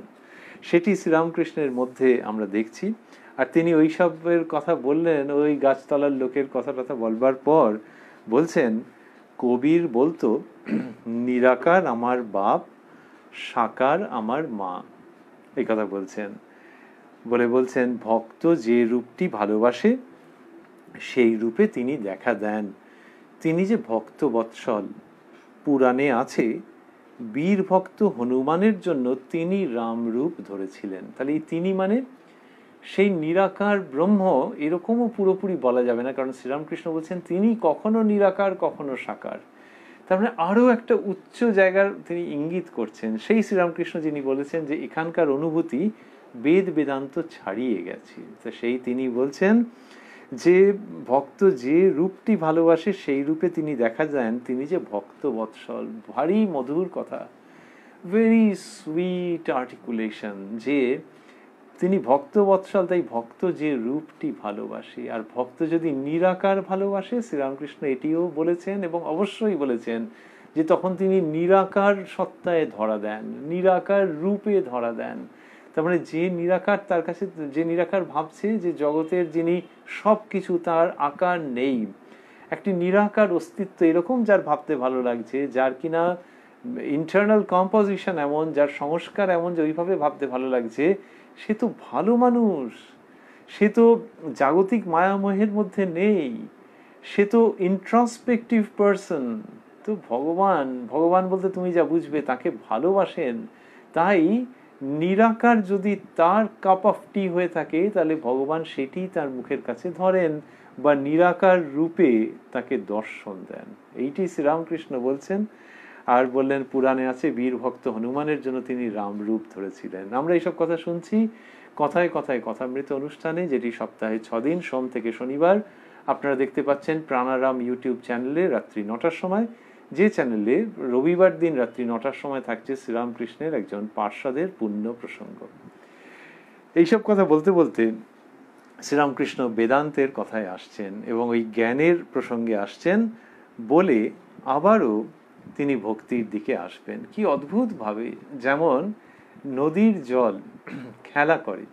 সেটি শ্রীরামকৃষ্ণের মধ্যে আমরা দেখছি। আর তিনি ওই সবের কথা বললেন, ওই গাছতলার লোকের কথা বলবার পর বলছেন, কবির বলতো নিরাকার আমার বাপ, সাকার আমার মা, এই কথা বলছেন। বলছেন ভক্ত যে রূপটি ভালোবাসে সেই রূপে তিনি দেখা দেন। তিনি যে ভক্ত বৎসল, পুরাণে আছে বীর ভক্ত হনুমানের জন্য তিনি রামরূপ ধরেছিলেন। তাহলে এই তিনি মানে সেই নিরাকার ব্রহ্ম, এরকমও পুরোপুরি বলা যাবে না, কারণ শ্রীরামকৃষ্ণ বলছেন তিনি কখনো নিরাকার কখনো সাকার। তার মানে আরো একটা উচ্চ জায়গার তিনি ইঙ্গিত করছেন। সেই শ্রীরামকৃষ্ণ যিনি বলেছেন যে এখানকার অনুভূতি বেদ বেদান্ত ছাড়িয়ে গেছে। তো সেই তিনি বলছেন যে ভক্ত যে রূপটি ভালোবাসে সেই রূপে তিনি দেখা যান। তিনি যে ভক্ত বৎসল, ভারী মধুর কথা, ভেরি সুইট আর্টিকুলেশন, যে তিনি ভক্ত বৎসল, তাই ভক্ত যে রূপটি ভালোবাসে। আর ভক্ত যদি নিরাকার ভালোবাসে, শ্রীরামকৃষ্ণ এটিও বলেছেন এবং অবশ্যই বলেছেন যে তখন তিনি নিরাকার সত্তায় ধরা দেন, নিরাকার রূপে ধরা দেন। তার মানে যে নিরাকার, তার কাছে যে নিরাকার ভাবছে যে জগতের যিনি সব কিছু, তার আকার নেই, একটি নিরাকার অস্তিত্ব, এরকম যার ভাবতে ভালো লাগছে, যার কিনা ইন্টারনাল কম্পোজিশন এমন, যার সংস্কার এমন যে ওইভাবে ভাবতে ভালো লাগছে, সে তো ভালো মানুষ, সে তো জাগতিক মায়ামোহের মধ্যে নেই, সে তো ইন্ট্রোস্পেক্টিভ পারসন। তো ভগবান বলতে তুমি যা বুঝবে, তাকে ভালোবাসেন। তাই নিরাকার যদি তার কাপ অফ টি হয়ে থাকে, তাহলে ভগবান সেটি তার মুখের কাছে ধরেন বা নিরাকার রূপে তাকে দর্শন দেন। এইটি শ্রীরামকৃষ্ণ বলছেন। আর বললেন পুরাণে আছে বীর ভক্ত হনুমানের জন্য তিনি রামরূপ ধরেছিলেন। আমরা এইসব কথা শুনছি কথায় কথায় কথামৃত অনুষ্ঠানে, যেটি সপ্তাহে 6 দিন সোম থেকে শনিবার আপনারা দেখতে পাচ্ছেন প্রাণারাম ইউটিউব চ্যানেলে রাত্রি 9টার সময়, যে চ্যানেলে রবিবার দিন রাত্রি 9টার সময় থাকছে শ্রীরামকৃষ্ণের একজন পার্ষদের পুণ্য প্রসঙ্গ। এইসব কথা বলতে বলতে শ্রীরামকৃষ্ণ বেদান্তের কথায় আসছেন এবং ওই জ্ঞানের প্রসঙ্গে আসছেন বলে আবারও তিনি ভক্তির দিকে আসবেন। কি অদ্ভুত ভাবে, যেমন নদীর জল খেলা করে,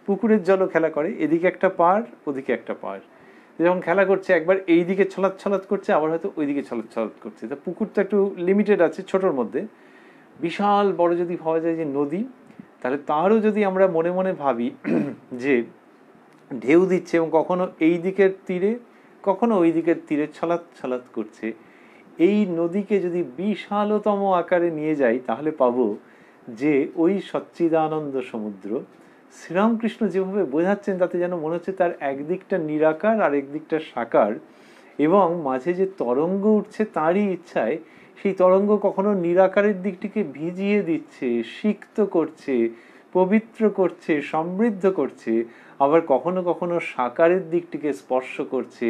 পুকুরের জলও খেলা করে, এদিকে একটা পাড় ওদিকে একটা পাড়, যখন খেলা করছে একবার এই দিকে ছলাৎ ছলাৎ করছে, আবার হয়তো ওই দিকে ছলাৎ ছলাৎ করছে। তা পুকুর তো একটু লিমিটেড আছে, ছোটোর মধ্যে। বিশাল বড় যদি ভাবা যায় যে নদী, তাহলে তারও যদি আমরা মনে মনে ভাবি যে ঢেউ দিচ্ছে এবং কখনো এই দিকের তীরে কখনো ওই দিকের তীরে ছলাৎ ছলাৎ করছে, এই নদীকে যদি বিশালতম আকারে নিয়ে যাই, তাহলে পাবো যে ওই সচ্চিদানন্দ সমুদ্র শ্রীরামকৃষ্ণ যেভাবে বোঝাচ্ছেন, তাতে যেন মনে হচ্ছে তার একদিকটা নিরাকার আর একদিকটা সাকার, এবং মাঝে যে তরঙ্গ উঠছে তারই ইচ্ছায় সেই তরঙ্গ কখনো নিরাকারের দিকটিকে ভিজিয়ে দিচ্ছে, সিক্ত করছে, পবিত্র করছে, সমৃদ্ধ করছে, আবার কখনো কখনো সাকারের দিকটিকে স্পর্শ করছে,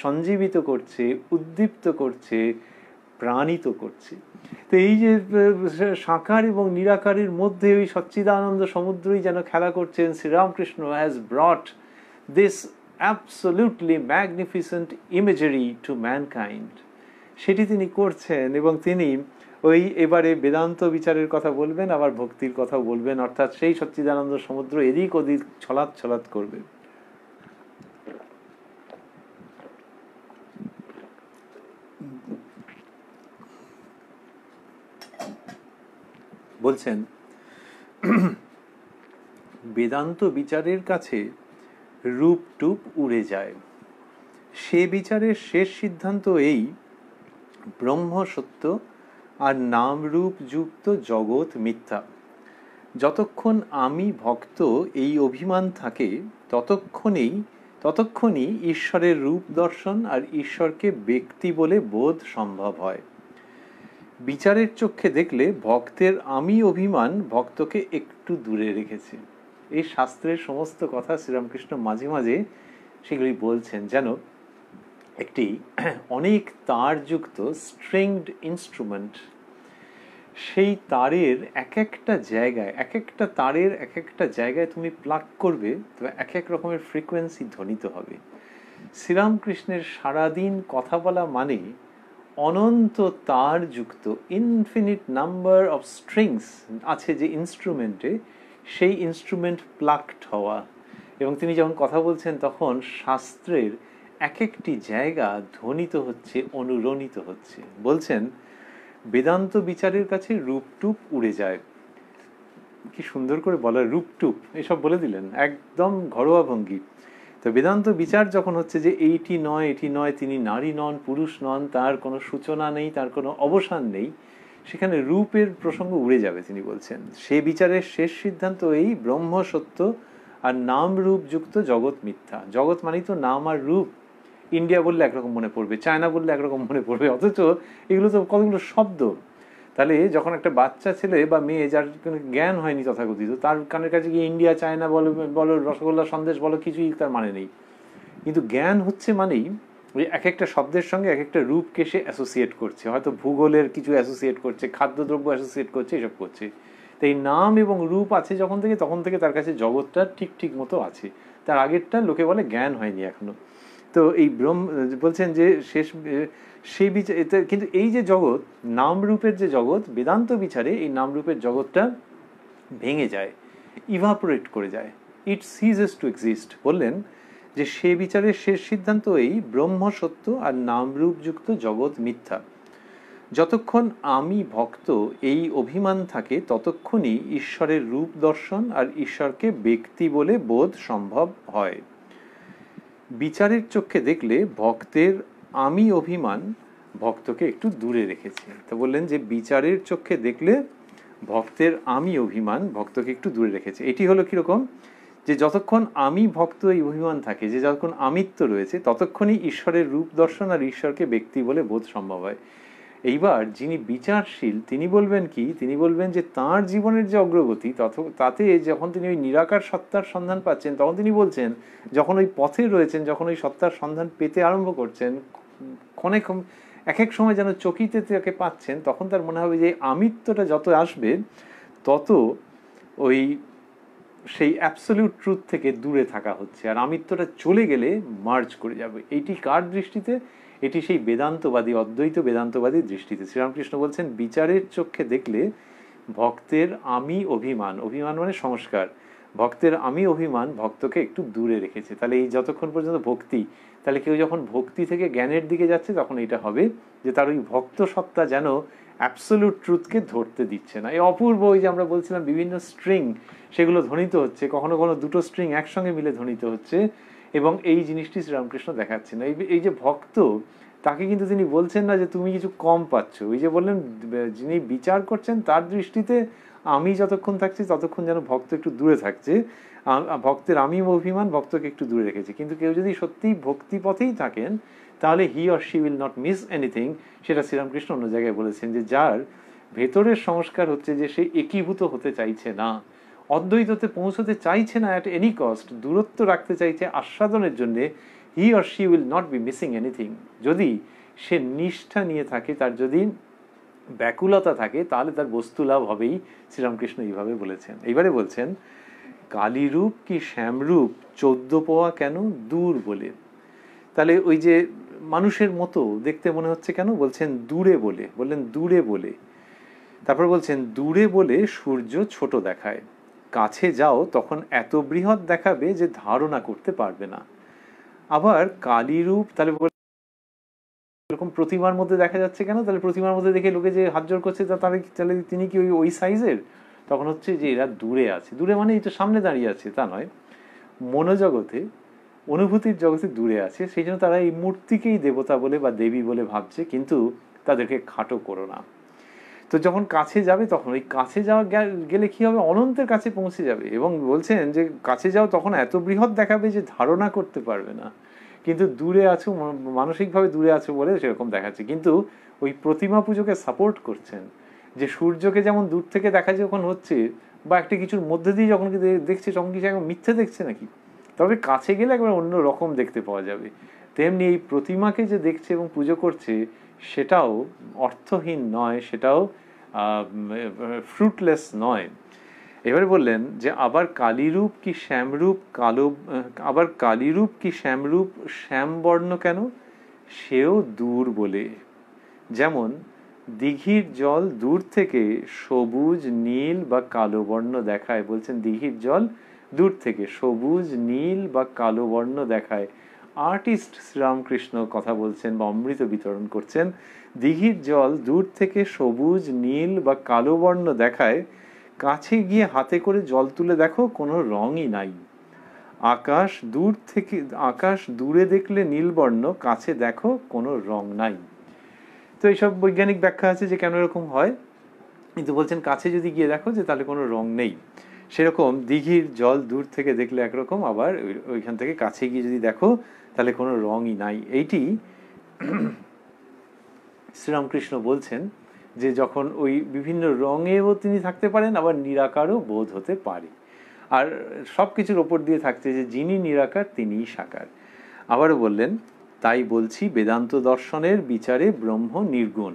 সঞ্জীবিত করছে, উদ্দীপ্ত করছে, প্রাণিত করছে। তো এই যে সাকার এবং নিরাকারের মধ্যে ওই সচ্চিদানন্দ সমুদ্রই যেন খেলা করছেন। Sri Ramakrishna has brought this absolutely magnificent imagery to mankind, সেটি তিনি করছেন। এবং তিনি ওই এবারে বেদান্ত বিচারের কথা বলবেন, আবার ভক্তির কথাও বলবেন, অর্থাৎ সেই সচ্চিদানন্দ সমুদ্র এদিক ওদিক ছলাৎ ছলাৎ করবে। বলছেন বেদান্ত বিচারের কাছে রূপ টুপ উড়ে যায়। সে বিচারের শেষ সিদ্ধান্ত এই, ব্রহ্ম সত্য আর নাম রূপ যুক্ত জগৎ মিথ্যা। যতক্ষণ আমি ভক্ত এই অভিমান থাকে ততক্ষণই ঈশ্বরের রূপ দর্শন আর ঈশ্বরকে ব্যক্তি বলে বোধ সম্ভব হয়। বিচারের চক্ষে দেখলে ভক্তের আমি অভিমান ভক্তকে একটু দূরে রেখেছে। এই শাস্ত্রের সমস্ত কথা শ্রীরামকৃষ্ণ মাঝে মাঝে সেগুলি বলছেন যেন একটি অনেক তারযুক্ত স্ট্রিংড ইনস্ট্রুমেন্ট, সেই তারের এক একটা জায়গায় তুমি প্লাগ করবে, তবে এক এক রকমের ফ্রিকোয়েন্সি ধ্বনিত হবে। শ্রীরামকৃষ্ণের সারাদিন কথা বলা মানে অনন্ত তারযুক্ত ইনফিনিট নাম্বার অফ স্ট্রিংস আছে যে ইনস্ট্রুমেন্টে, সেই ইনস্ট্রুমেন্ট প্লাগড হওয়া। এবং তিনি যখন কথা বলছেন তখন শাস্ত্রের এক একটি জায়গা ধ্বনিত হচ্ছে, অনুরণিত হচ্ছে। বলছেন বেদান্ত বিচারের কাছে রূপটুপ উড়ে যায়। কি সুন্দর করে বলা, রূপটুপ এসব বলে দিলেন, একদম ঘরোয়া ভঙ্গি। তো বেদান্ত বিচার যখন হচ্ছে যে এটি নয়, তিনি নারী নন, পুরুষ নন, তার কোনো সূচনা নেই, তার কোনো অবসান নেই, সেখানে রূপের প্রসঙ্গ উড়ে যাবে। তিনি বলছেন সে বিচারের শেষ সিদ্ধান্ত এই, ব্রহ্ম সত্য আর নাম রূপ যুক্ত জগৎ মিথ্যা। জগৎ মানেই তো নাম আর রূপ। ইন্ডিয়া বললে একরকম মনে পড়বে, চায়না বললে একরকম মনে পড়বে, অথচ এগুলো তো কতগুলো শব্দ। তাহলে যখন একটা বাচ্চা ছেলে বা মেয়ে যার কোনো জ্ঞান হয়নি তথাকথিত, তার কানের কাছে গিয়ে ইন্ডিয়া চায়না বলো রসগোল্লা সন্দেশ বলো, কিছুই তার মানে নেই। কিন্তু জ্ঞান হচ্ছে মানেই ওই এক একটা শব্দের সঙ্গে এক একটা রূপকে সে অ্যাসোসিয়েট করছে, হয়তো ভূগোলের কিছু অ্যাসোসিয়েট করছে, খাদ্যদ্রব্য অ্যাসোসিয়েট করছে, এসব করছে। তো এই নাম এবং রূপ আছে তখন থেকে তার কাছে জগৎটা ঠিক মতো আছে। তার আগেরটা লোকে বলে জ্ঞান হয়নি এখনো। তো এই বলছেন যে সেই বিচার, কিন্তু এই যে জগৎ, নাম রূপের যে জগৎ, বেদান্ত বিচারে এই নাম রূপের জগৎটা ভেঙে যায়, ইভাপোরেট করে যায়, ইট সিজেস টু এক্সিস্ট। বললেন যে সে বিচারের শেষ সিদ্ধান্ত এই, ব্রহ্ম সত্য আর নাম রূপ যুক্ত জগৎ মিথ্যা। যতক্ষণ আমি ভক্ত এই অভিমান থাকে ততক্ষণই ঈশ্বরের রূপ দর্শন আর ঈশ্বরকে ব্যক্তি বলে বোধ সম্ভব হয়। বিচারের চক্ষে দেখলে ভক্তের আমি অভিমান ভক্তকে একটু দূরে রেখেছে। তো বললেন যে বিচারের চক্ষে দেখলে ভক্তের আমি অভিমান ভক্তকে একটু দূরে রেখেছে। এটি হলো কিরকম, যে যতক্ষণ আমি ভক্ত এই অভিমান থাকে, যে যতক্ষণ আমিত্ব রয়েছে, ততক্ষণই ঈশ্বরের রূপ দর্শন আর ঈশ্বরকে ব্যক্তি বলে বোধ সম্ভব হয়। এইবার যিনি বিচারশীল তিনি বলবেন কি, তিনি বলবেন যে তাঁর জীবনের যে অগ্রগতি তাতে যখন তিনি ওই নিরাকার সত্তার সন্ধান পাচ্ছেন, তখন তিনি বলছেন যখন ওই পথে রয়েছেন, যখন ওই সত্তার সন্ধান পেতে আরম্ভ করছেন, এক এক সময় যেন চকিতে তাকে পাচ্ছেন, তখন তার মনে হবে যে আমিত্বটা যত আসবে তত ওই সেই অ্যাবসলিউট ট্রুথ থেকে দূরে থাকা হচ্ছে, আর আমিত্বটা চলে গেলে মার্জ করে যাবে। এইটি কার দৃষ্টিতে? এটি সেই বেদান্তবাদী, অদ্বৈত বেদান্তবাদী দৃষ্টিতে। শ্রীরামকৃষ্ণ বলছেন বিচারের চক্ষে দেখলে ভক্তের আমি অভিমান মানে সংস্কার, ভক্তের আমি অভিমান ভক্তকে একটু দূরে রেখেছে। তাহলে এই যতক্ষণ পর্যন্ত ভক্তি, তাহলে কেউ যখন ভক্তি থেকে জ্ঞানের দিকে যাচ্ছে তখন এটা হবে যে তার ওই ভক্ত সত্তা যেন অ্যাবসলিউট ট্রুথকে ধরতে দিচ্ছে না। এই অপূর্ব, ওই যে আমরা বলছিলাম বিভিন্ন স্ট্রিং সেগুলো ধ্বনিত হচ্ছে, কখনো দুটো স্ট্রিং একসঙ্গে মিলে ধ্বনিত হচ্ছে, এবং এই জিনিসটি শ্রীরামকৃষ্ণ দেখাচ্ছেন। এই যে ভক্ত, তাকে কিন্তু তিনি বলছেন না যে তুমি কিছু কম পাচ্ছ। ওই যে বললেন যিনি বিচার করছেন তার দৃষ্টিতে আমি যতক্ষণ থাকছি ততক্ষণ যেন ভক্ত একটু দূরে থাকছে, ভক্তের আমি অভিমান ভক্তকে একটু দূরে রেখেছে। কিন্তু কেউ যদি সত্যি ভক্তি পথেই থাকেন তাহলে হি or she will not miss anything. সেটা শ্রীরামকৃষ্ণ অন্য জায়গায় বলেছেন যে যার ভেতরের সংস্কার হচ্ছে যে সে একীভূত হতে চাইছে না, অদ্বৈততে পৌঁছতে চাইছে না অ্যাট এনি কস্ট, দূরত্ব রাখতে চাইছে আস্বাদনের জন্যে, he or she will not be missing anything. যদি সে নিষ্ঠা নিয়ে থাকে, তার যদি ব্যাকুলতা থাকে, তাহলে তার বস্তু লাভ হবেই। শ্রীরামকৃষ্ণ এইভাবে বলেছেন। এইবারে বলছেন কালীরূপ কি শ্যামরূপ 14 পোয়া কেন দূর বলে। তাহলে ওই যে মানুষের মতো দেখতে মনে হচ্ছে কেন, বলছেন দূরে বলে। বললেন দূরে বলে, তারপর বলছেন দূরে বলে সূর্য ছোট দেখায়, কাছে যাও তখন এত বৃহৎ দেখাবে যে ধারণা করতে পারবে না। আবার কালীরূপ, তাহলে এরকম প্রতিমার মধ্যে দেখা যাচ্ছে কেন, তাহলে প্রতিমার মধ্যে দেখে লোকে যে হাত জোড় করছে তাহলে তিনি কি ওই সাইজের? তখন হচ্ছে যে এরা দূরে আছে। দূরে মানে এটা সামনে দাঁড়িয়ে আছে তা নয়, মনোজগতে অনুভূতির জগতে দূরে আছে, সেই জন্য তারা এই মূর্তিকেই দেবতা বলে বা দেবী বলে ভাবছে, কিন্তু তাদেরকে খাটো করো না। তো যখন কাছে যাবে তখন ওই কাছে যাওয়া গেলে কি হবে, অনন্তের কাছে পৌঁছে যাবে। এবং বলছেন যে কাছে যাও তখন এত বৃহৎ দেখাবে যে ধারণা করতে পারবে না, কিন্তু দূরে আছো, মানসিকভাবে দূরে আছো বলে সেরকম দেখাচ্ছে। কিন্তু ওই প্রতিমা পুজোকে সাপোর্ট করছেন, যে সূর্যকে যেমন দূর থেকে দেখা যখন হচ্ছে বা একটা কিছুর মধ্যে দিয়ে যখন দেখছে তখন কিছু একদম মিথ্যে দেখছে নাকি, তবে কাছে গেলে একবার অন্য রকম দেখতে পাওয়া যাবে। তেমনি এই প্রতিমাকে যে দেখছে এবং পুজো করছে সেটাও অর্থহীন নয়, সেটাও ফ্রুটলেস নয়। এবারে বললেন যে আবার কালীরূপ কি শ্যামরূপ কালো, আবার কালীরূপ কি শ্যামরূপ শ্যামবর্ণ কেন, সেও দূর বলে। যেমন দিঘির জল দূর থেকে সবুজ নীল বা কালো বর্ণ দেখায়, বলছেন দিঘির জল দূর থেকে সবুজ নীল বা কালো বর্ণ দেখায়। আর্টিস্ট শ্রীরামকৃষ্ণ কথা বলছেন বা অমৃত বিতরণ করছেন। দিঘির জল দূর থেকে সবুজ নীল বা কালো বর্ণ দেখায়, কাছে গিয়ে হাতে করে জল তুলে দেখো কোনো রঙই নাই। আকাশ দূরে দেখলে নীলবর্ণ, কাছে দেখো কোনো রং নাই। তো এইসব বৈজ্ঞানিক ব্যাখ্যা আছে যে কেন এরকম হয়, কিন্তু বলছেন কাছে যদি গিয়ে দেখো যে তাহলে কোনো রং নেই। সেরকম দিঘির জল দূর থেকে দেখলে একরকম, আবার ওইখান থেকে কাছে গিয়ে যদি দেখো তাহলে কোনো রঙই নাই। এইটি শ্রীরামকৃষ্ণ বলছেন যে যখন ওই বিভিন্ন রঙেও তিনি থাকতে পারেন, আবার নিরাকারও বোধ হতে পারে, আর সব কিছুর ওপর দিয়ে থাকছে যে যিনি নিরাকার তিনিই সাকার। আবারও বললেন, তাই বলছি বেদান্ত দর্শনের বিচারে ব্রহ্ম নির্গুণ,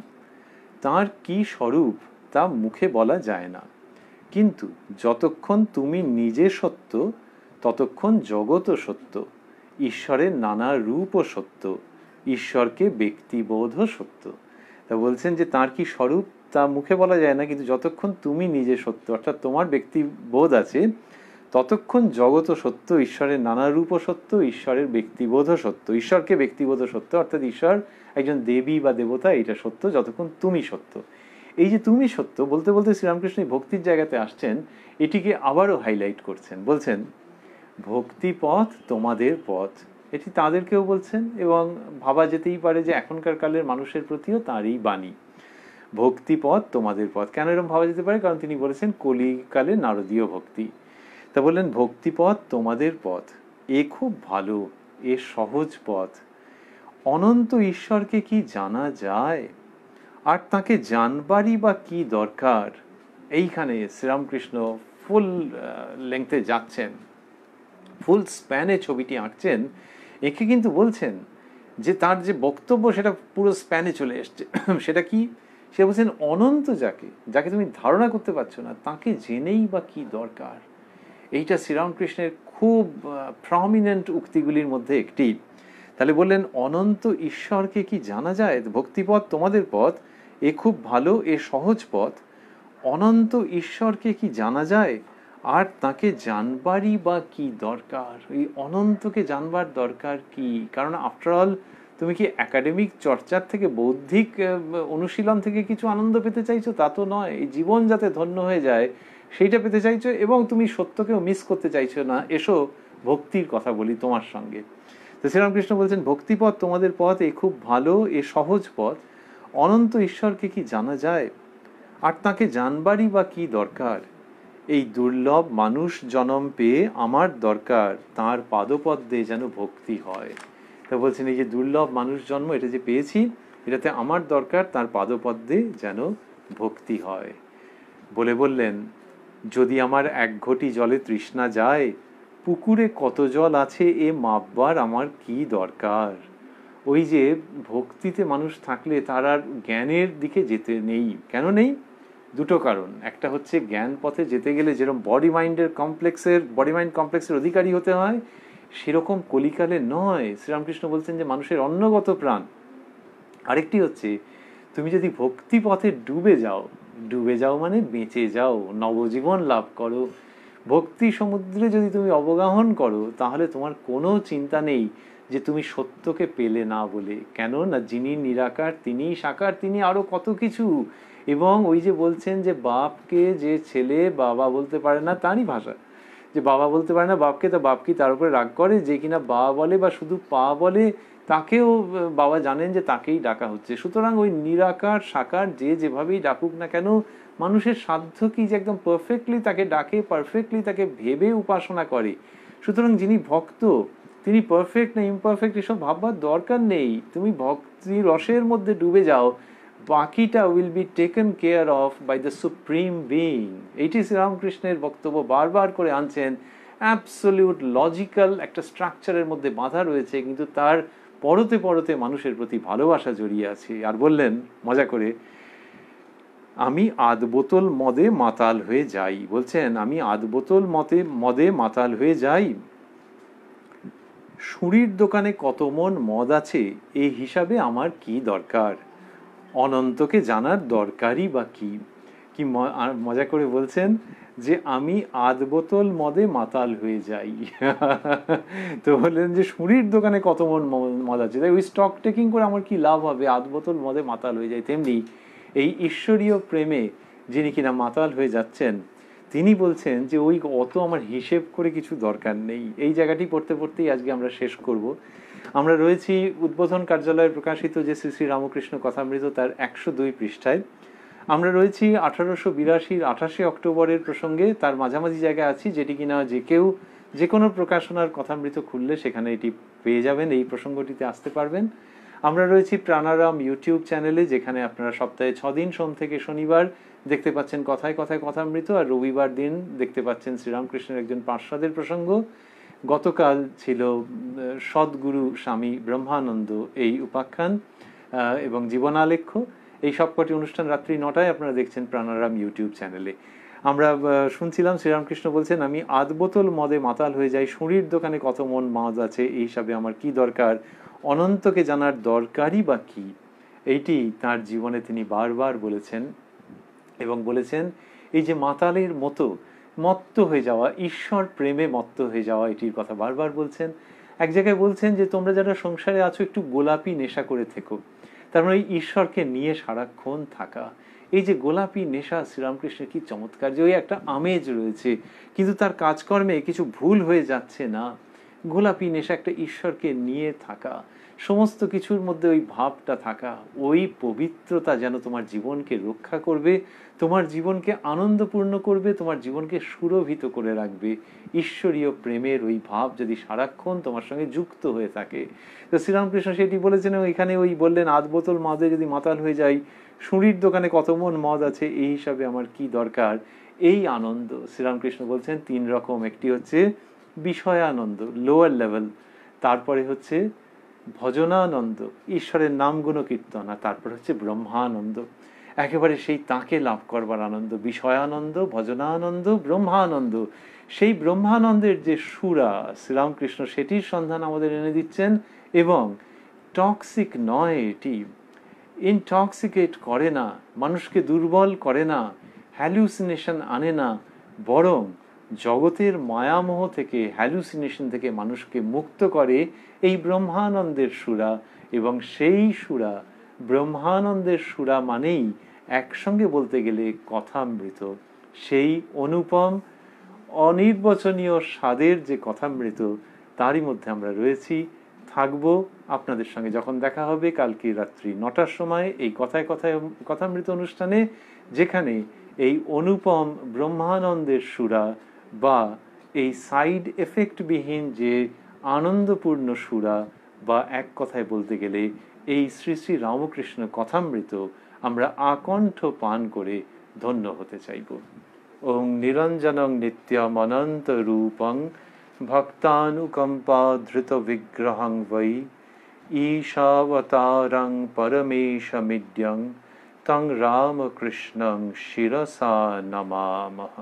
তার কি স্বরূপ তা মুখে বলা যায় না, কিন্তু যতক্ষণ তুমি নিজে সত্য ততক্ষণ জগৎও সত্য, ঈশ্বরের নানা রূপও সত্য, ঈশ্বরকে ব্যক্তিবোধও সত্য। তা বলছেন যে তার কি স্বরূপ তা মুখে বলা যায় না, কিন্তু যতক্ষণ তুমি নিজে সত্য অর্থাৎ তোমার ব্যক্তিবোধ আছে ততক্ষণ জগৎও সত্য, ঈশ্বরের নানা রূপও সত্য, ঈশ্বরের ব্যক্তিবোধও সত্য, ঈশ্বরকে ব্যক্তিবোধও সত্য অর্থাৎ ঈশ্বর একজন দেবী বা দেবতা, এটা সত্য যতক্ষণ তুমি সত্য। এই যে তুমি সত্য বলতে বলতে শ্রীরামকৃষ্ণ ভক্তির জায়গাতে আসছেন, এটিকে আবারও হাইলাইট করছেন। বলছেন ভক্তি পথ তোমাদের পথ, এটি তাদেরকেও বলছেন এবং ভাবা যেতেই পারে যে এখনকার কালের মানুষের প্রতিও তাঁরই বাণী। ভক্তি পথ তোমাদের পথ, কেন এরকম ভাবা যেতে পারে, কারণ তিনি বলেছেন কলিকালে নারদীয় ভক্তি। তা বললেন ভক্তিপথ তোমাদের পথ, এ খুব ভালো, এ সহজ পথ, অনন্ত ঈশ্বরকে কি জানা যায়, আর তাকে জানবারই বা কি দরকার। এইখানে শ্রীরামকৃষ্ণ ফুল লেংথে যাচ্ছেন, ফুল স্প্যানে ছবিটি আঁকছেন, একে কিন্তু বলছেন যে তার যে বক্তব্য সেটা পুরো স্প্যানে চলে এসছে। সেটা কি, সে বলছেন অনন্ত যাকে তুমি ধারণা করতে পারছো না তাকে জেনেই বা কি দরকার। এইটা শ্রীরামকৃষ্ণের খুব প্রমিনেন্ট উক্তিগুলির মধ্যে একটি। তাহলে বললেন অনন্ত ঈশ্বরকে কি জানা যায়, ভক্তিপথ তোমাদের পথ, এ খুব ভালো, এ সহজ পথ, অনন্ত ঈশ্বরকে কি জানা যায়, আর তাকে জানবারই বা কি দরকার। এই অনন্তকে জানবার দরকার কি, কারণ আফটারঅল তুমি কি একাডেমিক চর্চার থেকে বৌদ্ধিক অনুশীলন থেকে কিছু আনন্দ পেতে চাইছো, তা তো নয়। এই জীবন যাতে ধন্য হয়ে যায় সেইটা পেতে চাইছো, এবং তুমি সত্যকেও মিস করতে চাইছো না। এসো ভক্তির কথা বলি তোমার সঙ্গে। তো শ্রীরামকৃষ্ণ বলছেন ভক্তিপথ তোমাদের পথ, এ খুব ভালো, এ সহজ পথ, অনন্ত ঈশ্বরকে কি জানা যায়, আর তাকে জানবারই বা কি দরকার। এই দুর্লভ মানুষ জনম পেয়ে আমার দরকার, তাঁর পাদপদ্মে যেন ভক্তি হয়। তা বলছেন এই যে দুর্লভ মানুষ জন্ম এটা যে পেয়েছি, এটাতে আমার দরকার তাঁর পাদপদ্মে যেন ভক্তি হয়। বললেন যদি আমার এক ঘটি জলে তৃষ্ণা যায়, পুকুরে কত জল আছে এ মাপবার আমার কি দরকার। ওই যে ভক্তিতে মানুষ থাকলে তার আর জ্ঞানের দিকে যেতে নেই। কেন নেই? দুটো কারণ। একটা হচ্ছে জ্ঞান পথে যেতে গেলে যেরকম বডি মাইন্ড কমপ্লেক্সের অধিকারী হতে হয়, সেরকম কলিকালে নয়। শ্রীরামকৃষ্ণ বলছেন যে মানুষের অন্নগত প্রাণ। আরেকটি হচ্ছে তুমি যদি ভক্তি পথে ডুবে যাও মানে বেঁচে যাও, নবজীবন লাভ করো, ভক্তি সমুদ্রে যদি তুমি অবগাহন করো, তাহলে তোমার কোনো চিন্তা নেই যে তুমি সত্যকে পেলে না বলে। কেন না, যিনি নিরাকার তিনিই সাকার, তিনি আরো কত কিছু। এবং ওই যে বলছেন যে বাপকে যে ছেলে বাবা বলতে পারে না, তারই ভাষা। যে বাবা বলতে পারে না বাপকে, তো বাপ কি তার উপরে রাগ করে? যে কিনা বা বলে বা শুধু পা বলে তাকেও বাবা জানেন যে তাকেই ডাকা হচ্ছে। সুতরাং ওই নিরাকার সাকার যে যেভাবেই ডাকুক না কেন, মানুষের সাধ্য কি যে একদম পারফেক্টলি তাকে ডাকে, পারফেক্টলি তাকে ভেবে উপাসনা করে। সুতরাং যিনি ভক্ত তিনি পারফেক্ট না ইমপারফেক্ট এসব ভাববার দরকার নেই। তুমি ভক্তি রসের মধ্যে ডুবে যাও, বাকিটা will be taken care of by the supreme being. এইটি শ্রীরামকৃষ্ণের বক্তব্য বারবার করে আনছেন। অ্যাবসলিউট লজিক্যাল একটা স্ট্রাকচারের মধ্যে বাঁধা রয়েছে, কিন্তু তার পরতে পরতে মানুষের প্রতি ভালোবাসা জড়িয়ে আছে। আর বললেন মজা করে, আমি আধ বোতল মদে মাতাল হয়ে যাই। বলছেন আমি আধ বোতল মদে মাতাল হয়ে যাই, সুরির দোকানে কত মন মদ আছে এই হিসাবে আমার কি দরকার, অনন্তকে জানার দরকারই বা কি। কি মজা করে বলছেন যে আমি আধ বোতল মদে মাতাল হয়ে যাই। তো বললেন যে সুরির দোকানে কত মন মদ আছে, তাই ওই স্টক টেকিং করে আমার কি লাভ হবে, আধ বোতল মদে মাতাল হয়ে যায়। তেমনি এই ঈশ্বরীয় প্রেমে যিনি কিনা মাতাল হয়ে যাচ্ছেন, তিনি বলছেন যে ওই অত আমার হিসেব করে কিছু দরকার নেই। এই জায়গাটি পড়তে পড়তেই আজকে আমরা শেষ করব। আমরা রয়েছি উদ্বোধন কার্যালয়ে প্রকাশিত যে শ্রী শ্রী রামকৃষ্ণ কথামৃত তার 102 পৃষ্ঠায়। আমরা রয়েছি 1882 28 অক্টোবরের প্রসঙ্গে, তার মাঝামাঝি জায়গায় আছি, যেটি কিনা যে কেউ যে কোনো প্রকাশনার কথামৃত খুললে সেখানে এটি পেয়ে যাবেন, এই প্রসঙ্গটিতে আসতে পারবেন। আমরা রয়েছি প্রাণারাম ইউটিউব চ্যানেলে, যেখানে আপনারা সপ্তাহে 6 দিন সোম থেকে শনিবার দেখতে পাচ্ছেন কথায় কথায় কথামৃত, আর রবিবার দিন দেখতে পাচ্ছেন শ্রীরামকৃষ্ণের একজন পার্ষদের প্রসঙ্গ। গতকাল ছিল সদ্গুরু স্বামী ব্রহ্মানন্দ এই উপাখ্যান এবং জীবনালেখ্য। এই সবকটি অনুষ্ঠান রাত্রি 9টায় আপনারা দেখছেন প্রাণারাম ইউটিউব চ্যানেলে। আমরা শুনছিলাম শ্রীরামকৃষ্ণ বলছেন আমি আধ বোতল মদে মাতাল হয়ে যাই, সুরির দোকানে কত মন মদ আছে এই হিসাবে আমার কি দরকার, অনন্তকে জানার দরকারই বা কি। এইটি তার জীবনে তিনি বারবার বলেছেন এবং বলেছেন এই যে মাতালের মতো মত্ত হয়ে যাওয়া, ঈশ্বর প্রেমে মত্ত হয়ে যাওয়া, এটির কথা বারবার বলছেন। এক জায়গায় বলছেন যে তোমরা যারা সংসারে আছো একটু গোলাপি নেশা করে থেকো, তার মানে ঈশ্বরকে নিয়ে সারাক্ষণ থাকা। এই যে গোলাপি নেশা শ্রীরামকৃষ্ণের কি চমৎকার, যে ওই একটা আমেজ রয়েছে কিন্তু তার কাজকর্মে কিছু ভুল হয়ে যাচ্ছে না। গোলাপি নেশা একটা ঈশ্বরকে নিয়ে থাকা, সমস্ত কিছুর মধ্যে ওই ভাবটা থাকা, ওই পবিত্রতা যেন তোমার জীবনকে রক্ষা করবে, তোমার জীবনকে আনন্দপূর্ণ করবে, তোমার জীবনকে সুরভিত করে রাখবে। ঈশ্বরীয় প্রেমের ওই ভাব যদি সারাক্ষণ তোমার সঙ্গে যুক্ত হয়ে থাকে। তো শ্রীরামকৃষ্ণ সেটি বলেছেন। এখানে ওই বললেন আধ বোতল মদে যদি মাতাল হয়ে যাই, সুরির দোকানে কত মন মদ আছে এই হিসাবে আমার কি দরকার। এই আনন্দ শ্রীরামকৃষ্ণ বলছেন 3 রকম। একটি হচ্ছে বিষয়ানন্দ, লোয়ার লেভেল, তারপরে হচ্ছে ভজনানন্দ, ঈশ্বরের নাম গুণ কীর্তন, আর তারপর হচ্ছে ব্রহ্মানন্দ, একেবারে সেই তাকে লাভ করবার আনন্দ। বিষয়ানন্দ, ভজনানন্দ, ব্রহ্মানন্দ। সেই ব্রহ্মানন্দের যে সুরা শ্রীরামকৃষ্ণ সেটির সন্ধান আমাদের এনে দিচ্ছেন, এবং টক্সিক নয়, এটি ইনটক্সিকেট করে না, মানুষকে দুর্বল করে না, হ্যালুসিনেশন আনে না, বরং জগতের মায়ামোহ থেকে, হ্যালুসিনেশন থেকে মানুষকে মুক্ত করে এই ব্রহ্মানন্দের সুরা। এবং সেই সুরা, ব্রহ্মানন্দের সুরা মানেই একসঙ্গে বলতে গেলে কথামৃত, সেই অনুপম অনির্বচনীয় স্বাদের যে কথামৃত, তারই মধ্যে আমরা রয়েছি, থাকবো আপনাদের সঙ্গে। যখন দেখা হবে কালকে রাত্রি 9টার সময় এই কথায় কথায় কথামৃত অনুষ্ঠানে, যেখানে এই অনুপম ব্রহ্মানন্দের সুরা বা এই সাইড এফেক্ট বিহীন যে আনন্দপূর্ণ সুরা, বা এক কথায় বলতে গেলে এই শ্রী শ্রী রামকৃষ্ণ কথামৃত আমরা আকণ্ঠ পান করে ধন্য হতে চাইব। ওং নিরঞ্জনং নিত্যম অনন্ত রূপং ভক্তানুকম্পা ধৃত বিগ্রহং বৈ ঈশাবতারং পরমেশমিদ্যং তং রামকৃষ্ণং শিরসা নমামঃ।